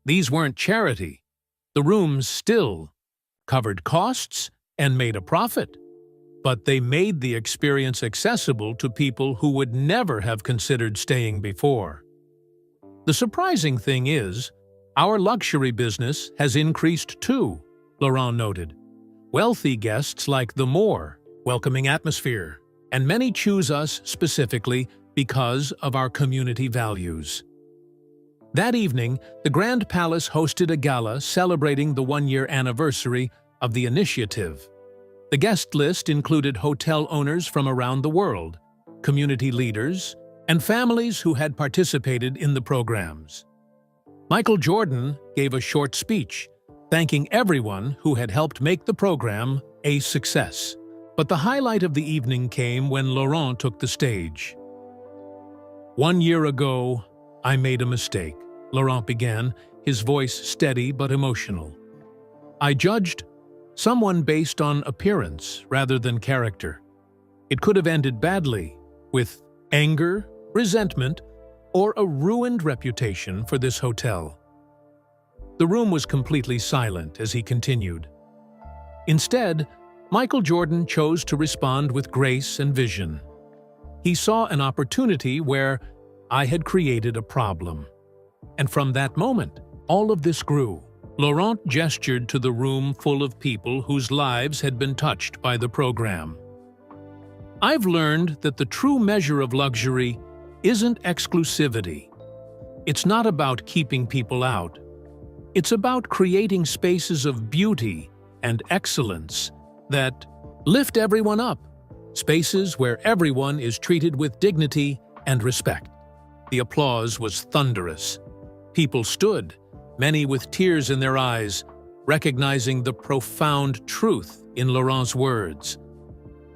These weren't charity. The rooms still covered costs and made a profit, but they made the experience accessible to people who would never have considered staying before. "The surprising thing is, our luxury business has increased too," Laurent noted. "Wealthy guests like the more welcoming atmosphere, and many choose us specifically because of our community values." That evening, the Grand Palace hosted a gala celebrating the 1-year anniversary of the initiative. The guest list included hotel owners from around the world, community leaders, and families who had participated in the programs. Michael Jordan gave a short speech, thanking everyone who had helped make the program a success. But the highlight of the evening came when Laurent took the stage. "1 year ago, I made a mistake," Laurent began, his voice steady but emotional. "I judged someone based on appearance rather than character. It could have ended badly, with anger, resentment, or a ruined reputation for this hotel." The room was completely silent as he continued. Instead, Michael Jordan chose to respond with grace and vision. He saw an opportunity where I had created a problem. And from that moment, all of this grew. Laurent gestured to the room full of people whose lives had been touched by the program. "I've learned that the true measure of luxury isn't exclusivity. It's not about keeping people out. It's about creating spaces of beauty and excellence that lift everyone up, spaces where everyone is treated with dignity and respect." The applause was thunderous. People stood, many with tears in their eyes, recognizing the profound truth in Laurent's words.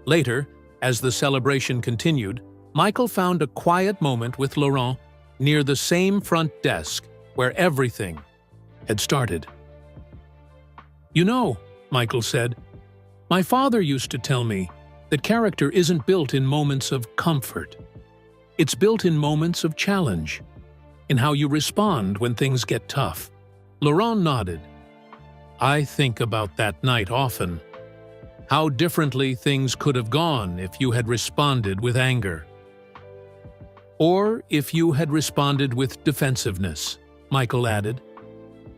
Later, as the celebration continued, Michael found a quiet moment with Laurent near the same front desk where everything had started. "You know," Michael said, "my father used to tell me that character isn't built in moments of comfort. It's built in moments of challenge, in how you respond when things get tough." Laurent nodded. "I think about that night often. How differently things could have gone if you had responded with anger. Or if you had responded with defensiveness," Michael added.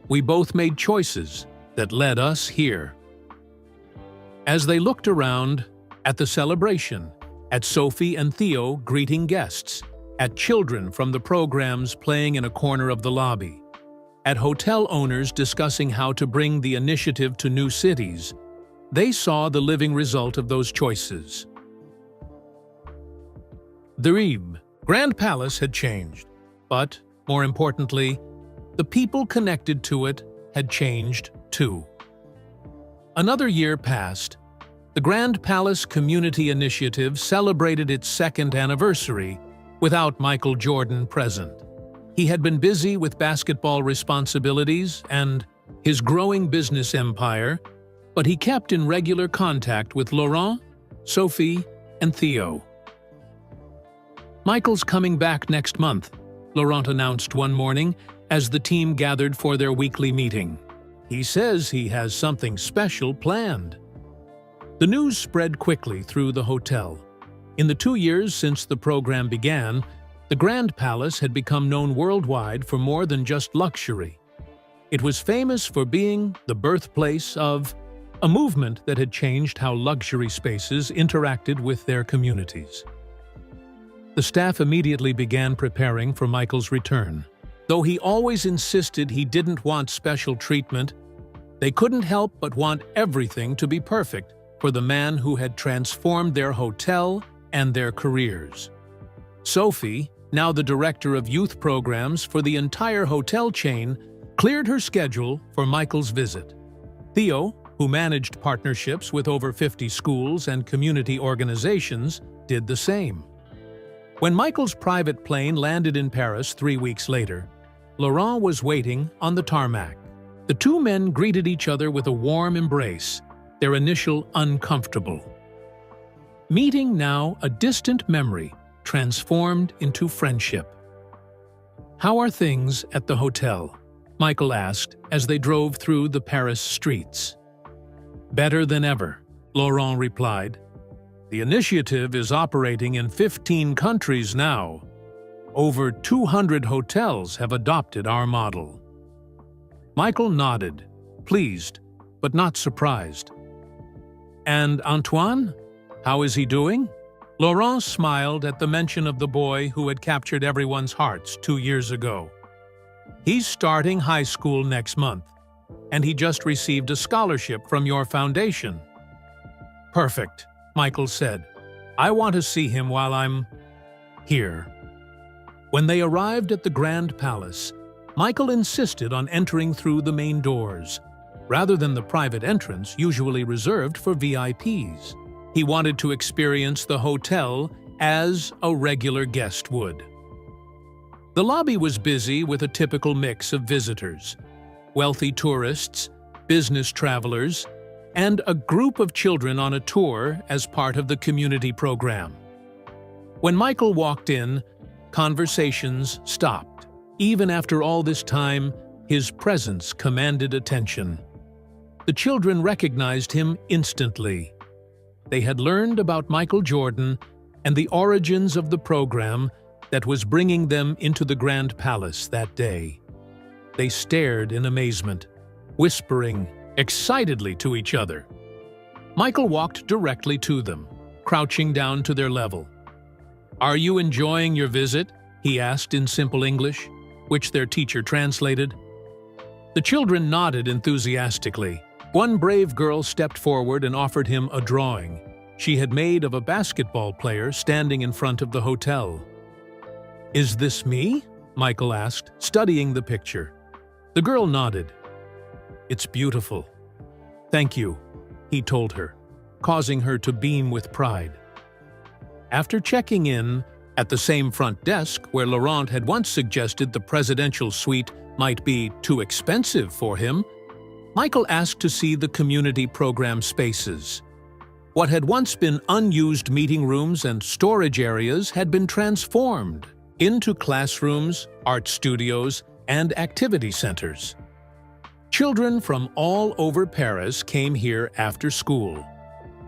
"We both made choices that led us here." As they looked around, at the celebration, at Sophie and Theo greeting guests, at children from the programs playing in a corner of the lobby, at hotel owners discussing how to bring the initiative to new cities, they saw the living result of those choices. The Grand Palace had changed, but, more importantly, the people connected to it had changed too. Another year passed. The Grand Palace Community Initiative celebrated its second anniversary without Michael Jordan present. He had been busy with basketball responsibilities and his growing business empire, but he kept in regular contact with Laurent, Sophie, and Theo. "Michael's coming back next month," Laurent announced one morning as the team gathered for their weekly meeting. "He says he has something special planned." The news spread quickly through the hotel. In the 2 years since the program began, the Grand Palace had become known worldwide for more than just luxury. It was famous for being the birthplace of a movement that had changed how luxury spaces interacted with their communities. The staff immediately began preparing for Michael's return. Though he always insisted he didn't want special treatment, they couldn't help but want everything to be perfect for the man who had transformed their hotel and their careers. Sophie, now the director of youth programs for the entire hotel chain, cleared her schedule for Michael's visit. Theo, who managed partnerships with over 50 schools and community organizations, did the same. When Michael's private plane landed in Paris 3 weeks later, Laurent was waiting on the tarmac. The two men greeted each other with a warm embrace, their initial uncomfortable. Meeting now a distant memory, transformed into friendship. "How are things at the hotel?" Michael asked as they drove through the Paris streets. "Better than ever," Laurent replied. "The initiative is operating in 15 countries now. Over 200 hotels have adopted our model." Michael nodded, pleased, but not surprised. "And Antoine? How is he doing?" Laurent smiled at the mention of the boy who had captured everyone's hearts 2 years ago. "He's starting high school next month, and he just received a scholarship from your foundation." "Perfect," Michael said. "I want to see him while I'm here." When they arrived at the Grand Palace, Michael insisted on entering through the main doors, rather than the private entrance usually reserved for VIPs. He wanted to experience the hotel as a regular guest would. The lobby was busy with a typical mix of visitors: wealthy tourists, business travelers, and a group of children on a tour as part of the community program. When Michael walked in, conversations stopped. Even after all this time, his presence commanded attention. The children recognized him instantly. They had learned about Michael Jordan and the origins of the program that was bringing them into the Grand Palace that day. They stared in amazement, whispering excitedly to each other. Michael walked directly to them, crouching down to their level. "Are you enjoying your visit?" he asked in simple English, which their teacher translated. The children nodded enthusiastically. One brave girl stepped forward and offered him a drawing she had made of a basketball player standing in front of the hotel. "Is this me?" Michael asked, studying the picture. The girl nodded. "It's beautiful." "Thank you," he told her, causing her to beam with pride. After checking in at the same front desk where Laurent had once suggested the presidential suite might be too expensive for him, Michael asked to see the community program spaces. What had once been unused meeting rooms and storage areas had been transformed into classrooms, art studios, and activity centers. Children from all over Paris came here after school,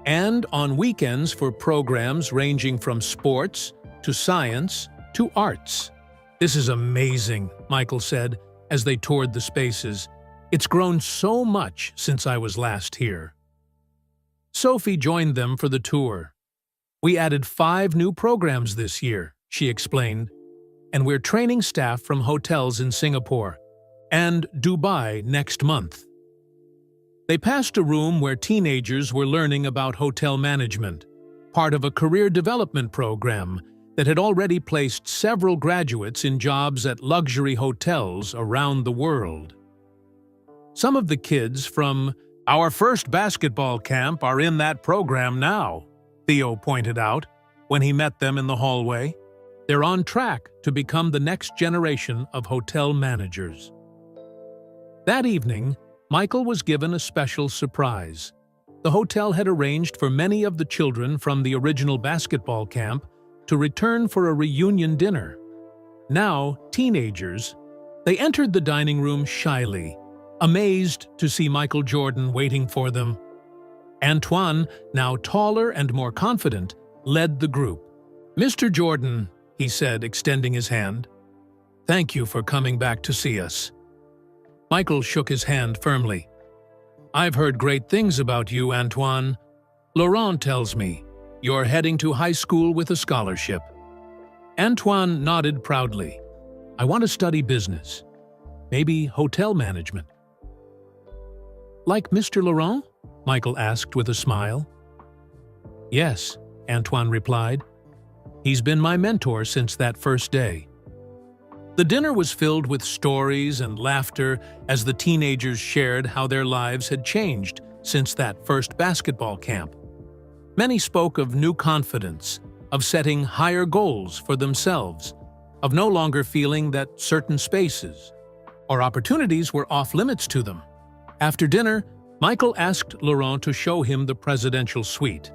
and on weekends for programs ranging from sports to science to arts. "This is amazing," Michael said as they toured the spaces. "It's grown so much since I was last here." Sophie joined them for the tour. "We added 5 new programs this year," she explained, "and we're training staff from hotels in Singapore and Dubai next month." They passed a room where teenagers were learning about hotel management, part of a career development program that had already placed several graduates in jobs at luxury hotels around the world. "Some of the kids from our first basketball camp are in that program now," Theo pointed out when he met them in the hallway. "They're on track to become the next generation of hotel managers." That evening, Michael was given a special surprise. The hotel had arranged for many of the children from the original basketball camp to return for a reunion dinner. Now, teenagers, they entered the dining room shyly, amazed to see Michael Jordan waiting for them. Antoine, now taller and more confident, led the group. "Mr. Jordan," he said, extending his hand, "thank you for coming back to see us." Michael shook his hand firmly. "I've heard great things about you, Antoine. Laurent tells me you're heading to high school with a scholarship." Antoine nodded proudly. "I want to study business, maybe hotel management." "Like Mr. Laurent?" Michael asked with a smile. "Yes," Antoine replied. "He's been my mentor since that first day." The dinner was filled with stories and laughter as the teenagers shared how their lives had changed since that first basketball camp. Many spoke of new confidence, of setting higher goals for themselves, of no longer feeling that certain spaces or opportunities were off-limits to them. After dinner, Michael asked Laurent to show him the presidential suite,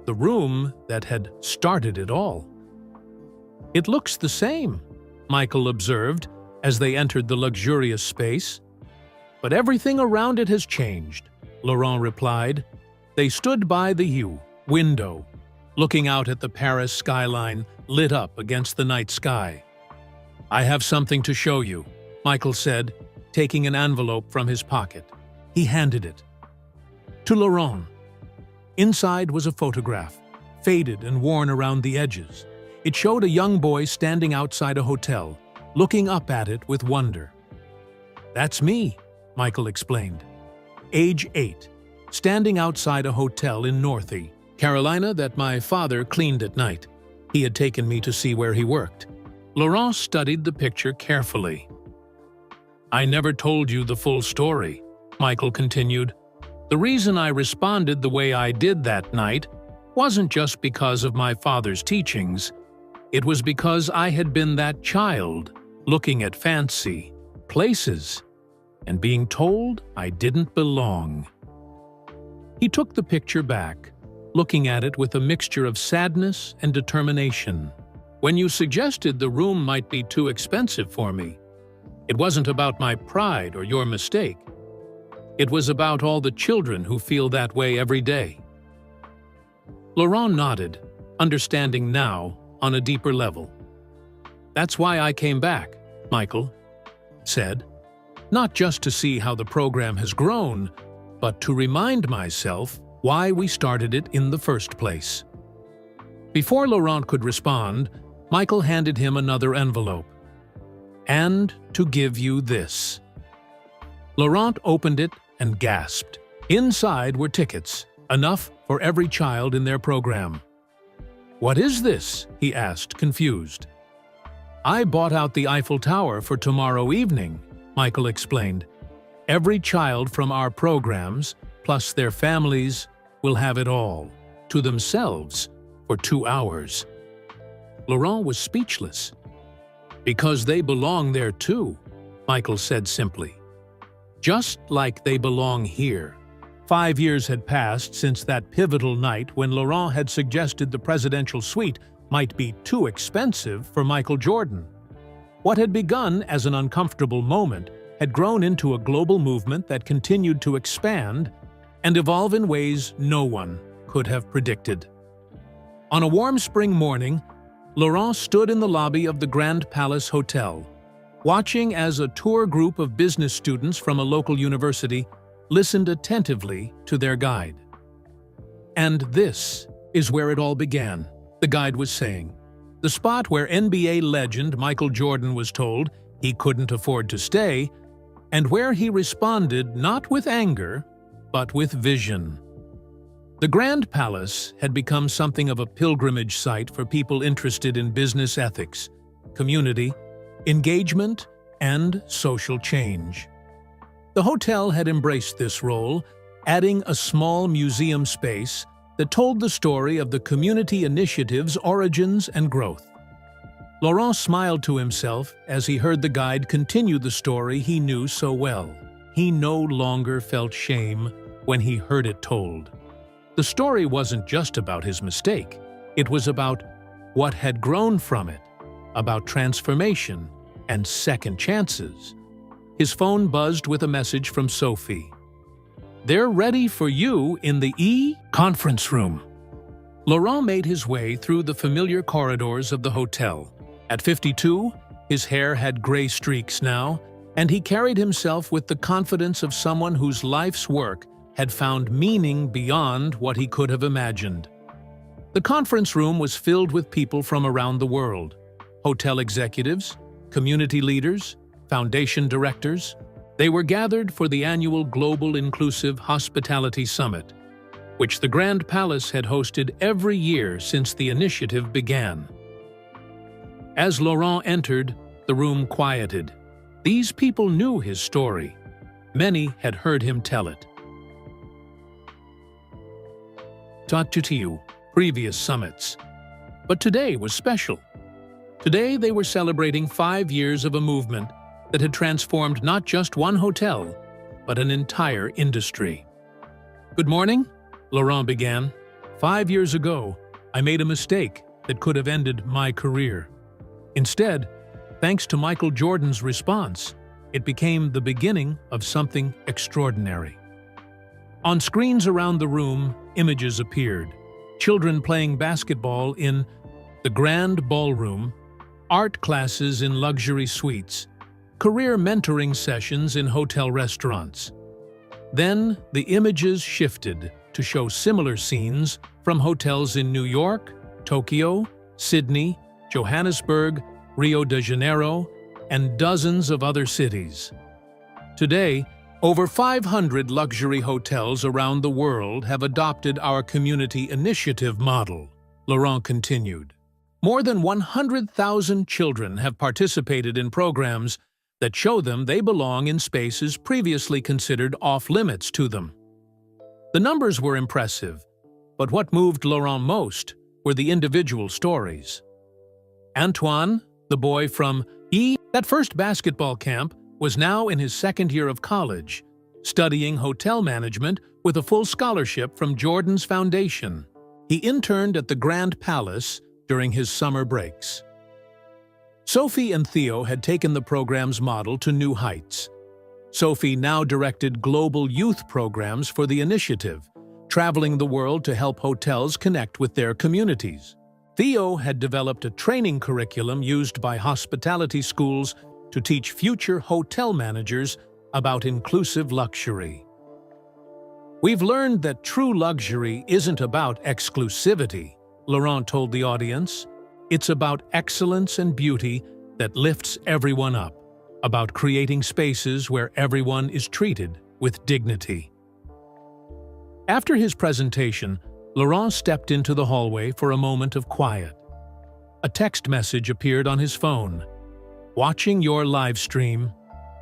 the room that had started it all. "It looks the same," Michael observed as they entered the luxurious space. "But everything around it has changed," Laurent replied. They stood by the window, looking out at the Paris skyline lit up against the night sky. "I have something to show you," Michael said, taking an envelope from his pocket. He handed it to Laurent. Inside was a photograph, faded and worn around the edges. It showed a young boy standing outside a hotel, looking up at it with wonder. "That's me," Michael explained. "Age 8, standing outside a hotel in Northie, Carolina that my father cleaned at night." He had taken me to see where he worked. Laurent studied the picture carefully. "I never told you the full story," Michael continued. "The reason I responded the way I did that night wasn't just because of my father's teachings. It was because I had been that child, looking at fancy places, and being told I didn't belong." He took the picture back, looking at it with a mixture of sadness and determination. "When you suggested the room might be too expensive for me, it wasn't about my pride or your mistake. It was about all the children who feel that way every day." Laurent nodded, understanding now on a deeper level. "That's why I came back," Michael said. "Not just to see how the program has grown, but to remind myself why we started it in the first place." Before Laurent could respond, Michael handed him another envelope. "And to give you this." Laurent opened it and gasped. Inside were tickets, enough for every child in their program. "What is this?" he asked, confused. "I bought out the Eiffel Tower for tomorrow evening," Michael explained. "Every child from our programs, plus their families, will have it all, to themselves, for 2 hours." Laurent was speechless. "Because they belong there too," Michael said simply. "Just like they belong here." 5 years had passed since that pivotal night when Laurent had suggested the presidential suite might be too expensive for Michael Jordan. What had begun as an uncomfortable moment had grown into a global movement that continued to expand and evolve in ways no one could have predicted. On a warm spring morning, Laurent stood in the lobby of the Grand Palace Hotel, watching as a tour group of business students from a local university listened attentively to their guide. "And this is where it all began," the guide was saying. "The spot where NBA legend Michael Jordan was told he couldn't afford to stay, and where he responded not with anger, but with vision." The Grand Palace had become something of a pilgrimage site for people interested in business ethics, community, engagement, and social change. The hotel had embraced this role, adding a small museum space that told the story of the community initiative's origins and growth. Laurent smiled to himself as he heard the guide continue the story he knew so well. He no longer felt shame when he heard it told. The story wasn't just about his mistake. It was about what had grown from it, about transformation and second chances. His phone buzzed with a message from Sophie. "They're ready for you in the conference room." Laurent made his way through the familiar corridors of the hotel. At 52, his hair had gray streaks now, and he carried himself with the confidence of someone whose life's work had found meaning beyond what he could have imagined. The conference room was filled with people from around the world: hotel executives, community leaders, foundation directors. They were gathered for the annual Global Inclusive Hospitality Summit, which the Grand Palace had hosted every year since the initiative began. As Laurent entered, the room quieted. These people knew his story. Many had heard him tell it. To previous summits. But today was special. Today they were celebrating 5 years of a movement that had transformed not just one hotel, but an entire industry. "Good morning," Laurent began. "5 years ago, I made a mistake that could have ended my career. Instead, thanks to Michael Jordan's response, it became the beginning of something extraordinary." On screens around the room, images appeared. Children playing basketball in the Grand Ballroom, art classes in luxury suites, career mentoring sessions in hotel restaurants. Then the images shifted to show similar scenes from hotels in New York, Tokyo, Sydney, Johannesburg, Rio de Janeiro, and dozens of other cities. Today, over 500 luxury hotels around the world have adopted our community initiative model, Laurent continued. More than 100,000 children have participated in programs that show them they belong in spaces previously considered off-limits to them. The numbers were impressive, but what moved Laurent most were the individual stories. Antoine, the boy from that first basketball camp, was now in his second year of college, studying hotel management with a full scholarship from Jordan's Foundation. He interned at the Grand Palace during his summer breaks. Sophie and Theo had taken the program's model to new heights. Sophie now directed global youth programs for the initiative, traveling the world to help hotels connect with their communities. Theo had developed a training curriculum used by hospitality schools to teach future hotel managers about inclusive luxury. "We've learned that true luxury isn't about exclusivity," Laurent told the audience. "It's about excellence and beauty that lifts everyone up, about creating spaces where everyone is treated with dignity." After his presentation, Laurent stepped into the hallway for a moment of quiet. A text message appeared on his phone. "Watching your live stream.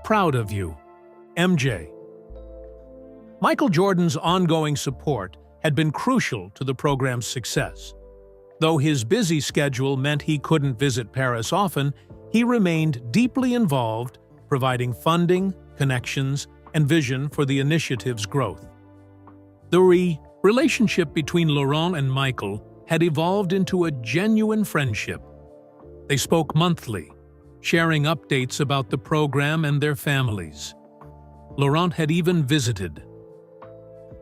Proud of you. MJ." Michael Jordan's ongoing support had been crucial to the program's success. Though his busy schedule meant he couldn't visit Paris often, he remained deeply involved, providing funding, connections, and vision for the initiative's growth. The relationship between Laurent and Michael had evolved into a genuine friendship. They spoke monthly, sharing updates about the program and their families. Laurent had even visited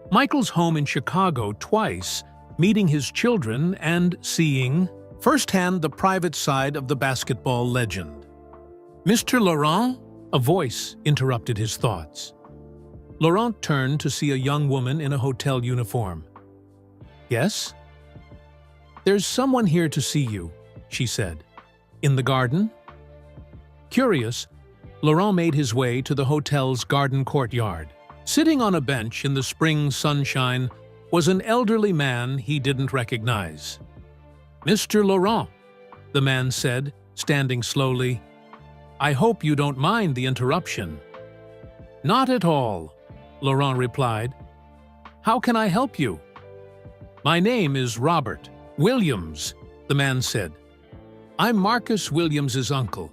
Michael's home in Chicago twice, meeting his children and seeing firsthand the private side of the basketball legend. "Mr. Laurent?" A voice interrupted his thoughts. Laurent turned to see a young woman in a hotel uniform. "Yes?" "There's someone here to see you," she said. "In the garden?" Curious, Laurent made his way to the hotel's garden courtyard. Sitting on a bench in the spring sunshine was an elderly man he didn't recognize. "Mr. Laurent," the man said, standing slowly. "I hope you don't mind the interruption." "Not at all," Laurent replied. "How can I help you?" "My name is Robert Williams," the man said. "I'm Marcus Williams's uncle.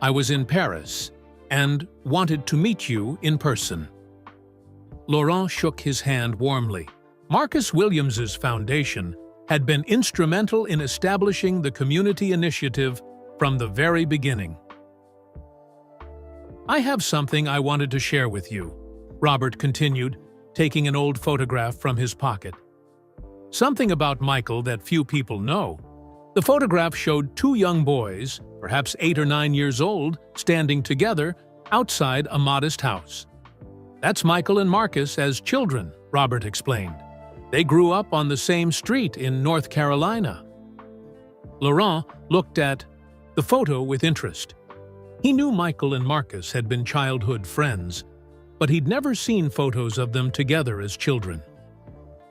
I was in Paris and wanted to meet you in person." Laurent shook his hand warmly. Marcus Williams's foundation had been instrumental in establishing the community initiative from the very beginning. "I have something I wanted to share with you," Robert continued, taking an old photograph from his pocket. "Something about Michael that few people know." The photograph showed two young boys, perhaps 8 or 9 years old, standing together outside a modest house. "That's Michael and Marcus as children," Robert explained. "They grew up on the same street in North Carolina." Laurent looked at the photo with interest. He knew Michael and Marcus had been childhood friends, but he'd never seen photos of them together as children.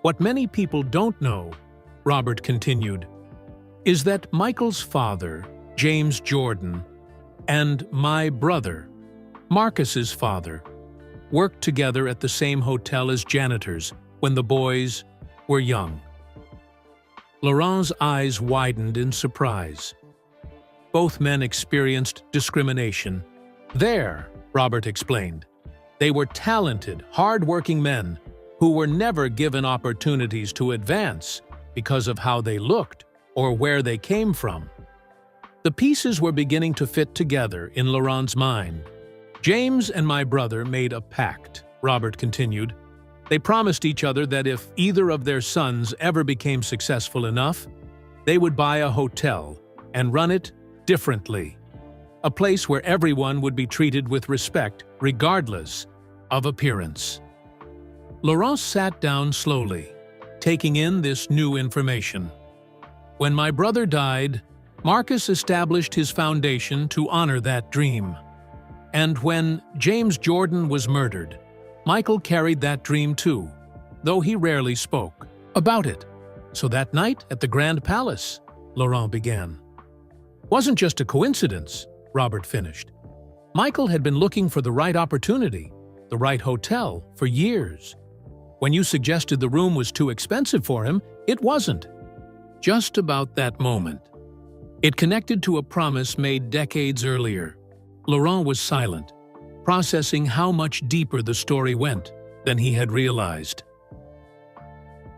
"What many people don't know," Robert continued, "is that Michael's father, James Jordan, and my brother, Marcus's father, worked together at the same hotel as janitors when the boys were young." Laurent's eyes widened in surprise. Both men experienced discrimination. "There," Robert explained. "They were talented, hard-working men who were never given opportunities to advance because of how they looked or where they came from." The pieces were beginning to fit together in Laurent's mind. "James and my brother made a pact," Robert continued. "They promised each other that if either of their sons ever became successful enough, they would buy a hotel and run it differently. A place where everyone would be treated with respect, regardless of appearance." Laurent sat down slowly, taking in this new information. "When my brother died, Marcus established his foundation to honor that dream. And when James Jordan was murdered, Michael carried that dream too, though he rarely spoke about it. So that night at the Grand Palace, Laurent began. Wasn't just a coincidence, Robert finished. Michael had been looking for the right opportunity, the right hotel, for years. When you suggested the room was too expensive for him, it wasn't. Just about that moment. It connected to a promise made decades earlier. Laurent was silent, processing how much deeper the story went than he had realized.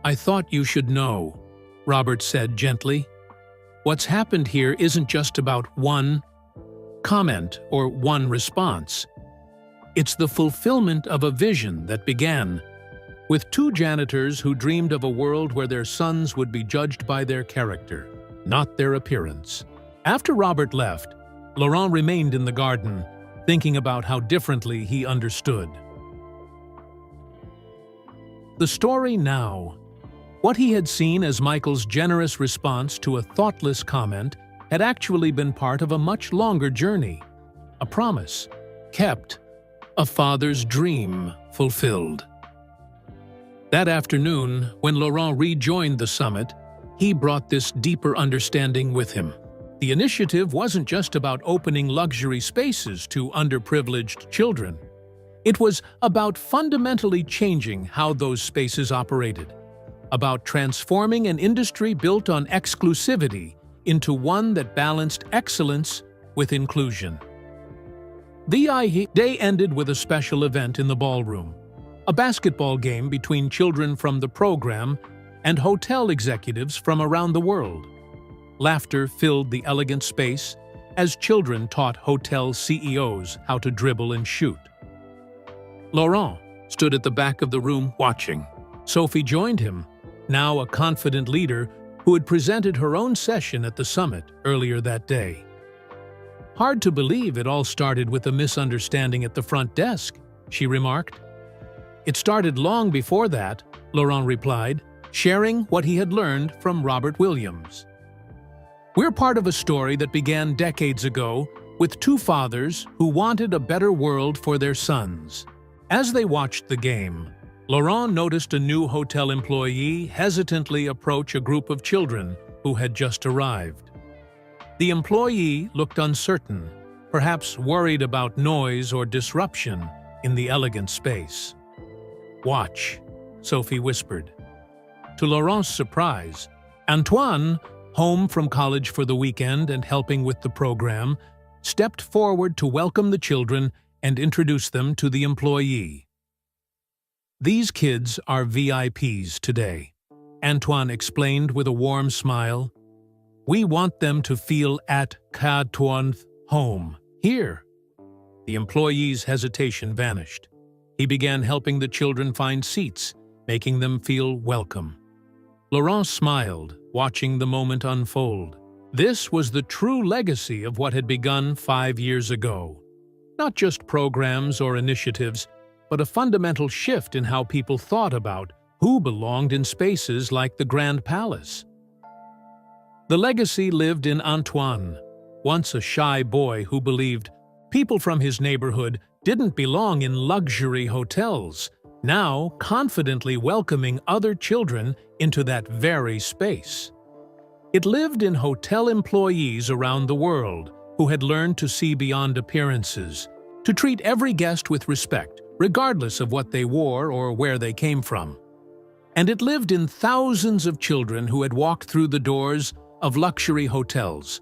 I thought you should know, Robert said gently. What's happened here isn't just about one comment or one response. It's the fulfillment of a vision that began with two janitors who dreamed of a world where their sons would be judged by their character, not their appearance. After Robert left, Laurent remained in the garden, thinking about how differently he understood. The story now. What he had seen as Michael's generous response to a thoughtless comment had actually been part of a much longer journey, a promise kept, a father's dream fulfilled. That afternoon, when Laurent rejoined the summit, he brought this deeper understanding with him. The initiative wasn't just about opening luxury spaces to underprivileged children. It was about fundamentally changing how those spaces operated, about transforming an industry built on exclusivity into one that balanced excellence with inclusion. The day ended with a special event in the ballroom, a basketball game between children from the program and hotel executives from around the world. Laughter filled the elegant space as children taught hotel CEOs how to dribble and shoot. Laurent stood at the back of the room watching. Sophie joined him, now a confident leader who had presented her own session at the summit earlier that day. Hard to believe it all started with a misunderstanding at the front desk, she remarked. It started long before that, Laurent replied, sharing what he had learned from Robert Williams. We're part of a story that began decades ago with two fathers who wanted a better world for their sons. As they watched the game, Laurent noticed a new hotel employee hesitantly approach a group of children who had just arrived. The employee looked uncertain, perhaps worried about noise or disruption in the elegant space. Watch, Sophie whispered. To Laurent's surprise, Antoine, home from college for the weekend and helping with the program, stepped forward to welcome the children and introduce them to the employee. These kids are VIPs today, Antoine explained with a warm smile. We want them to feel at Antoine's home, here. The employee's hesitation vanished. He began helping the children find seats, making them feel welcome. Laurent smiled, watching the moment unfold. This was the true legacy of what had begun 5 years ago. Not just programs or initiatives, but a fundamental shift in how people thought about who belonged in spaces like the Grand Palace. The legacy lived in Antoine, once a shy boy who believed people from his neighborhood didn't belong in luxury hotels, now confidently welcoming other children into that very space. It lived in hotel employees around the world who had learned to see beyond appearances, to treat every guest with respect, regardless of what they wore or where they came from. And it lived in thousands of children who had walked through the doors of luxury hotels,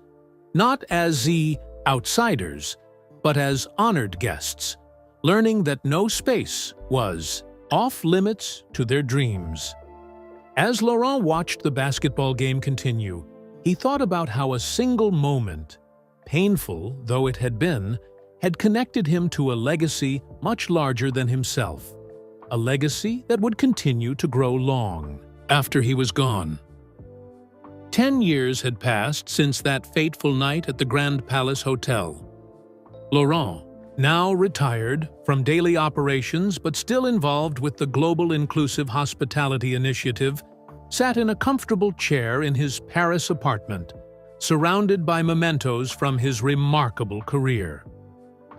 not as the outsiders, but as honored guests, learning that no space was off-limits to their dreams. As Laurent watched the basketball game continue, he thought about how a single moment, painful though it had been, had connected him to a legacy much larger than himself, a legacy that would continue to grow long after he was gone. 10 years had passed since that fateful night at the Grand Palace Hotel. Laurent, now retired from daily operations but still involved with the Global Inclusive Hospitality Initiative, sat in a comfortable chair in his Paris apartment, surrounded by mementos from his remarkable career.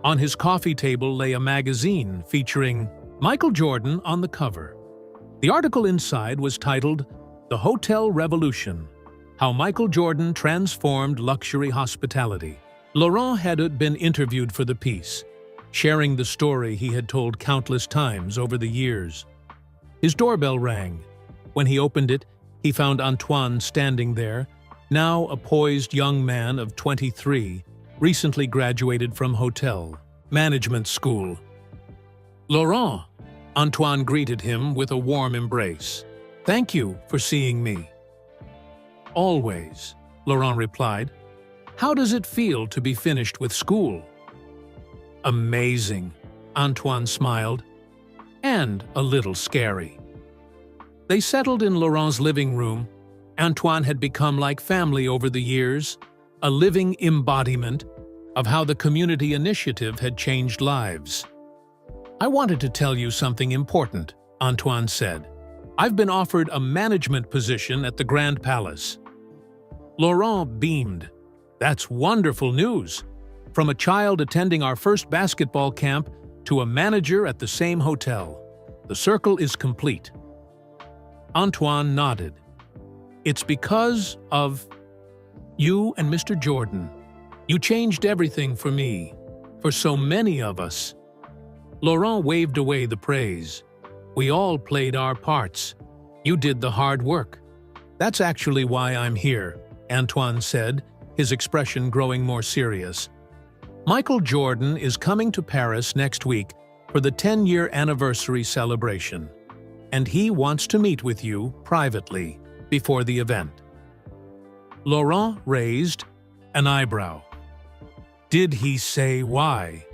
On his coffee table lay a magazine featuring Michael Jordan on the cover. The article inside was titled "The Hotel Revolution: How Michael Jordan Transformed Luxury Hospitality. Laurent had been interviewed for the piece, sharing the story he had told countless times over the years. His doorbell rang. When he opened it, he found Antoine standing there, now a poised young man of 23, recently graduated from hotel management school. "Laurent," Antoine greeted him with a warm embrace. "Thank you for seeing me." "Always," Laurent replied. "How does it feel to be finished with school?" "Amazing," Antoine smiled, "and a little scary." They settled in Laurent's living room. Antoine had become like family over the years, a living embodiment of how the community initiative had changed lives. "I wanted to tell you something important," Antoine said. "I've been offered a management position at the Grand Palace." Laurent beamed. "That's wonderful news. From a child attending our first basketball camp to a manager at the same hotel. The circle is complete." Antoine nodded. "It's because of you and Mr. Jordan. You changed everything for me, for so many of us." Laurent waved away the praise. "We all played our parts. You did the hard work." "That's actually why I'm here," Antoine said, his expression growing more serious. "Michael Jordan is coming to Paris next week for the 10-year anniversary celebration, and he wants to meet with you privately before the event." Laurent raised an eyebrow. "Did he say why?"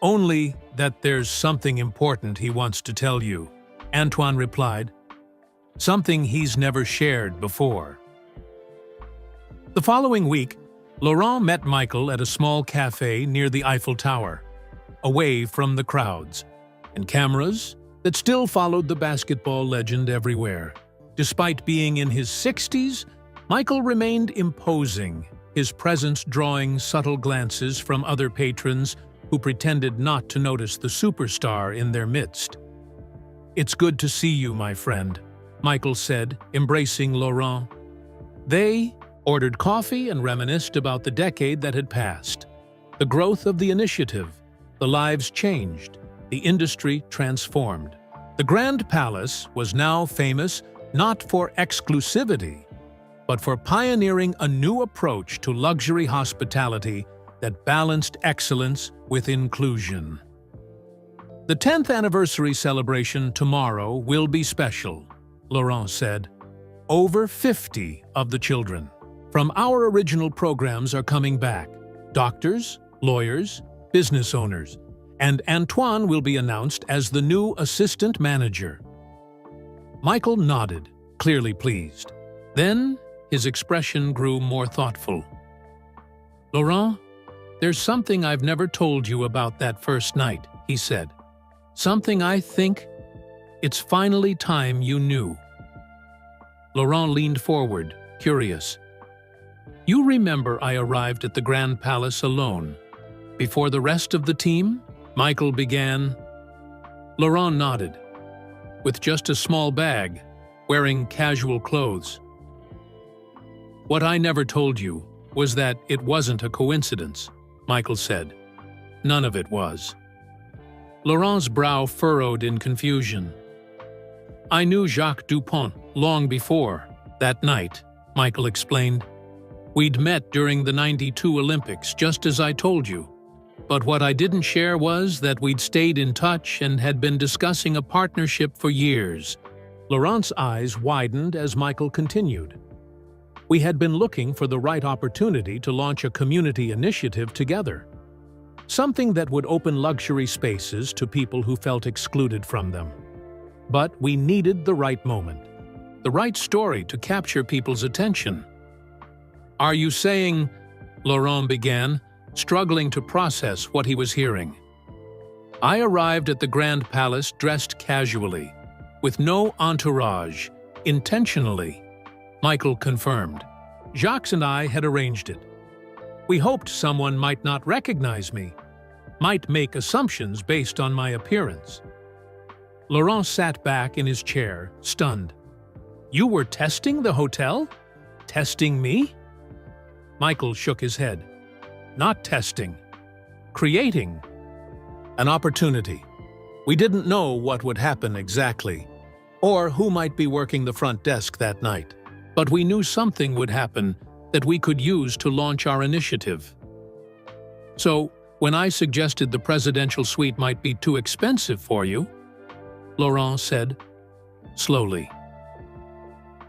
"Only that there's something important he wants to tell you," Antoine replied. "Something he's never shared before." The following week, Laurent met Michael at a small cafe near the Eiffel Tower, away from the crowds and cameras that still followed the basketball legend everywhere. Despite being in his 60s, Michael remained imposing, his presence drawing subtle glances from other patrons who pretended not to notice the superstar in their midst. "It's good to see you, my friend," Michael said, embracing Laurent. They ordered coffee and reminisced about the decade that had passed. The growth of the initiative, the lives changed, the industry transformed. The Grand Palace was now famous not for exclusivity, but for pioneering a new approach to luxury hospitality that balanced excellence with inclusion. "The 10th anniversary celebration tomorrow will be special," Laurent said. "Over 50 of the children from our original programs are coming back. Doctors, lawyers, business owners, and Antoine will be announced as the new assistant manager." Michael nodded, clearly pleased. Then his expression grew more thoughtful. "Laurent, there's something I've never told you about that first night," he said. "Something I think it's finally time you knew." Laurent leaned forward, curious. "You remember I arrived at the Grand Palace alone, before the rest of the team?" Michael began. Laurent nodded, with just a small bag, wearing casual clothes. "What I never told you was that it wasn't a coincidence," Michael said. "None of it was." Laurent's brow furrowed in confusion. "I knew Jacques Dupont long before that night," Michael explained. "We'd met during the '92 Olympics, just as I told you. But what I didn't share was that we'd stayed in touch and had been discussing a partnership for years." Laurent's eyes widened as Michael continued. "We had been looking for the right opportunity to launch a community initiative together. Something that would open luxury spaces to people who felt excluded from them. But we needed the right moment, the right story to capture people's attention." "Are you saying," Laurent began, struggling to process what he was hearing. "I arrived at the Grand Palace dressed casually, with no entourage, intentionally," Michael confirmed. "Jacques and I had arranged it. We hoped someone might not recognize me, might make assumptions based on my appearance." Laurent sat back in his chair, stunned. "You were testing the hotel?" Testing me? Michael shook his head. Not testing. Creating. An opportunity. We didn't know what would happen exactly, or who might be working the front desk that night. But we knew something would happen that we could use to launch our initiative. So, when I suggested the presidential suite might be too expensive for you, Laurent said, slowly.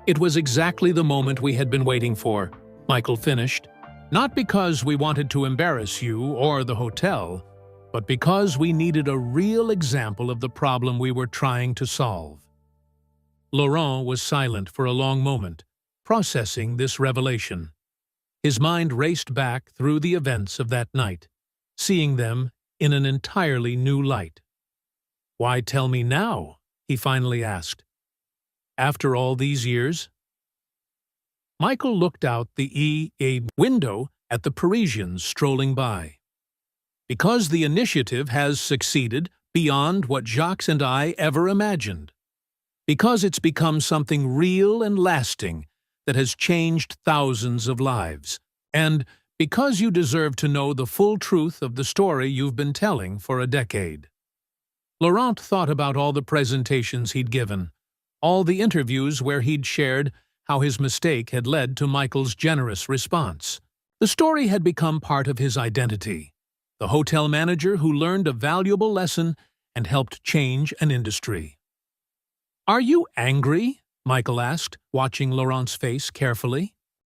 It was exactly the moment we had been waiting for, Michael finished. Not because we wanted to embarrass you or the hotel, but because we needed a real example of the problem we were trying to solve. Laurent was silent for a long moment, processing this revelation. His mind raced back through the events of that night, seeing them in an entirely new light. "Why tell me now?" he finally asked. "After all these years?" Michael looked out the window at the Parisians strolling by. "Because the initiative has succeeded beyond what Jacques and I ever imagined. Because it's become something real and lasting that has changed thousands of lives. And because you deserve to know the full truth of the story you've been telling for a decade." Laurent thought about all the presentations he'd given, all the interviews where he'd shared how his mistake had led to Michael's generous response. The story had become part of his identity, the hotel manager who learned a valuable lesson and helped change an industry. "Are you angry?" Michael asked, watching Laurent's face carefully.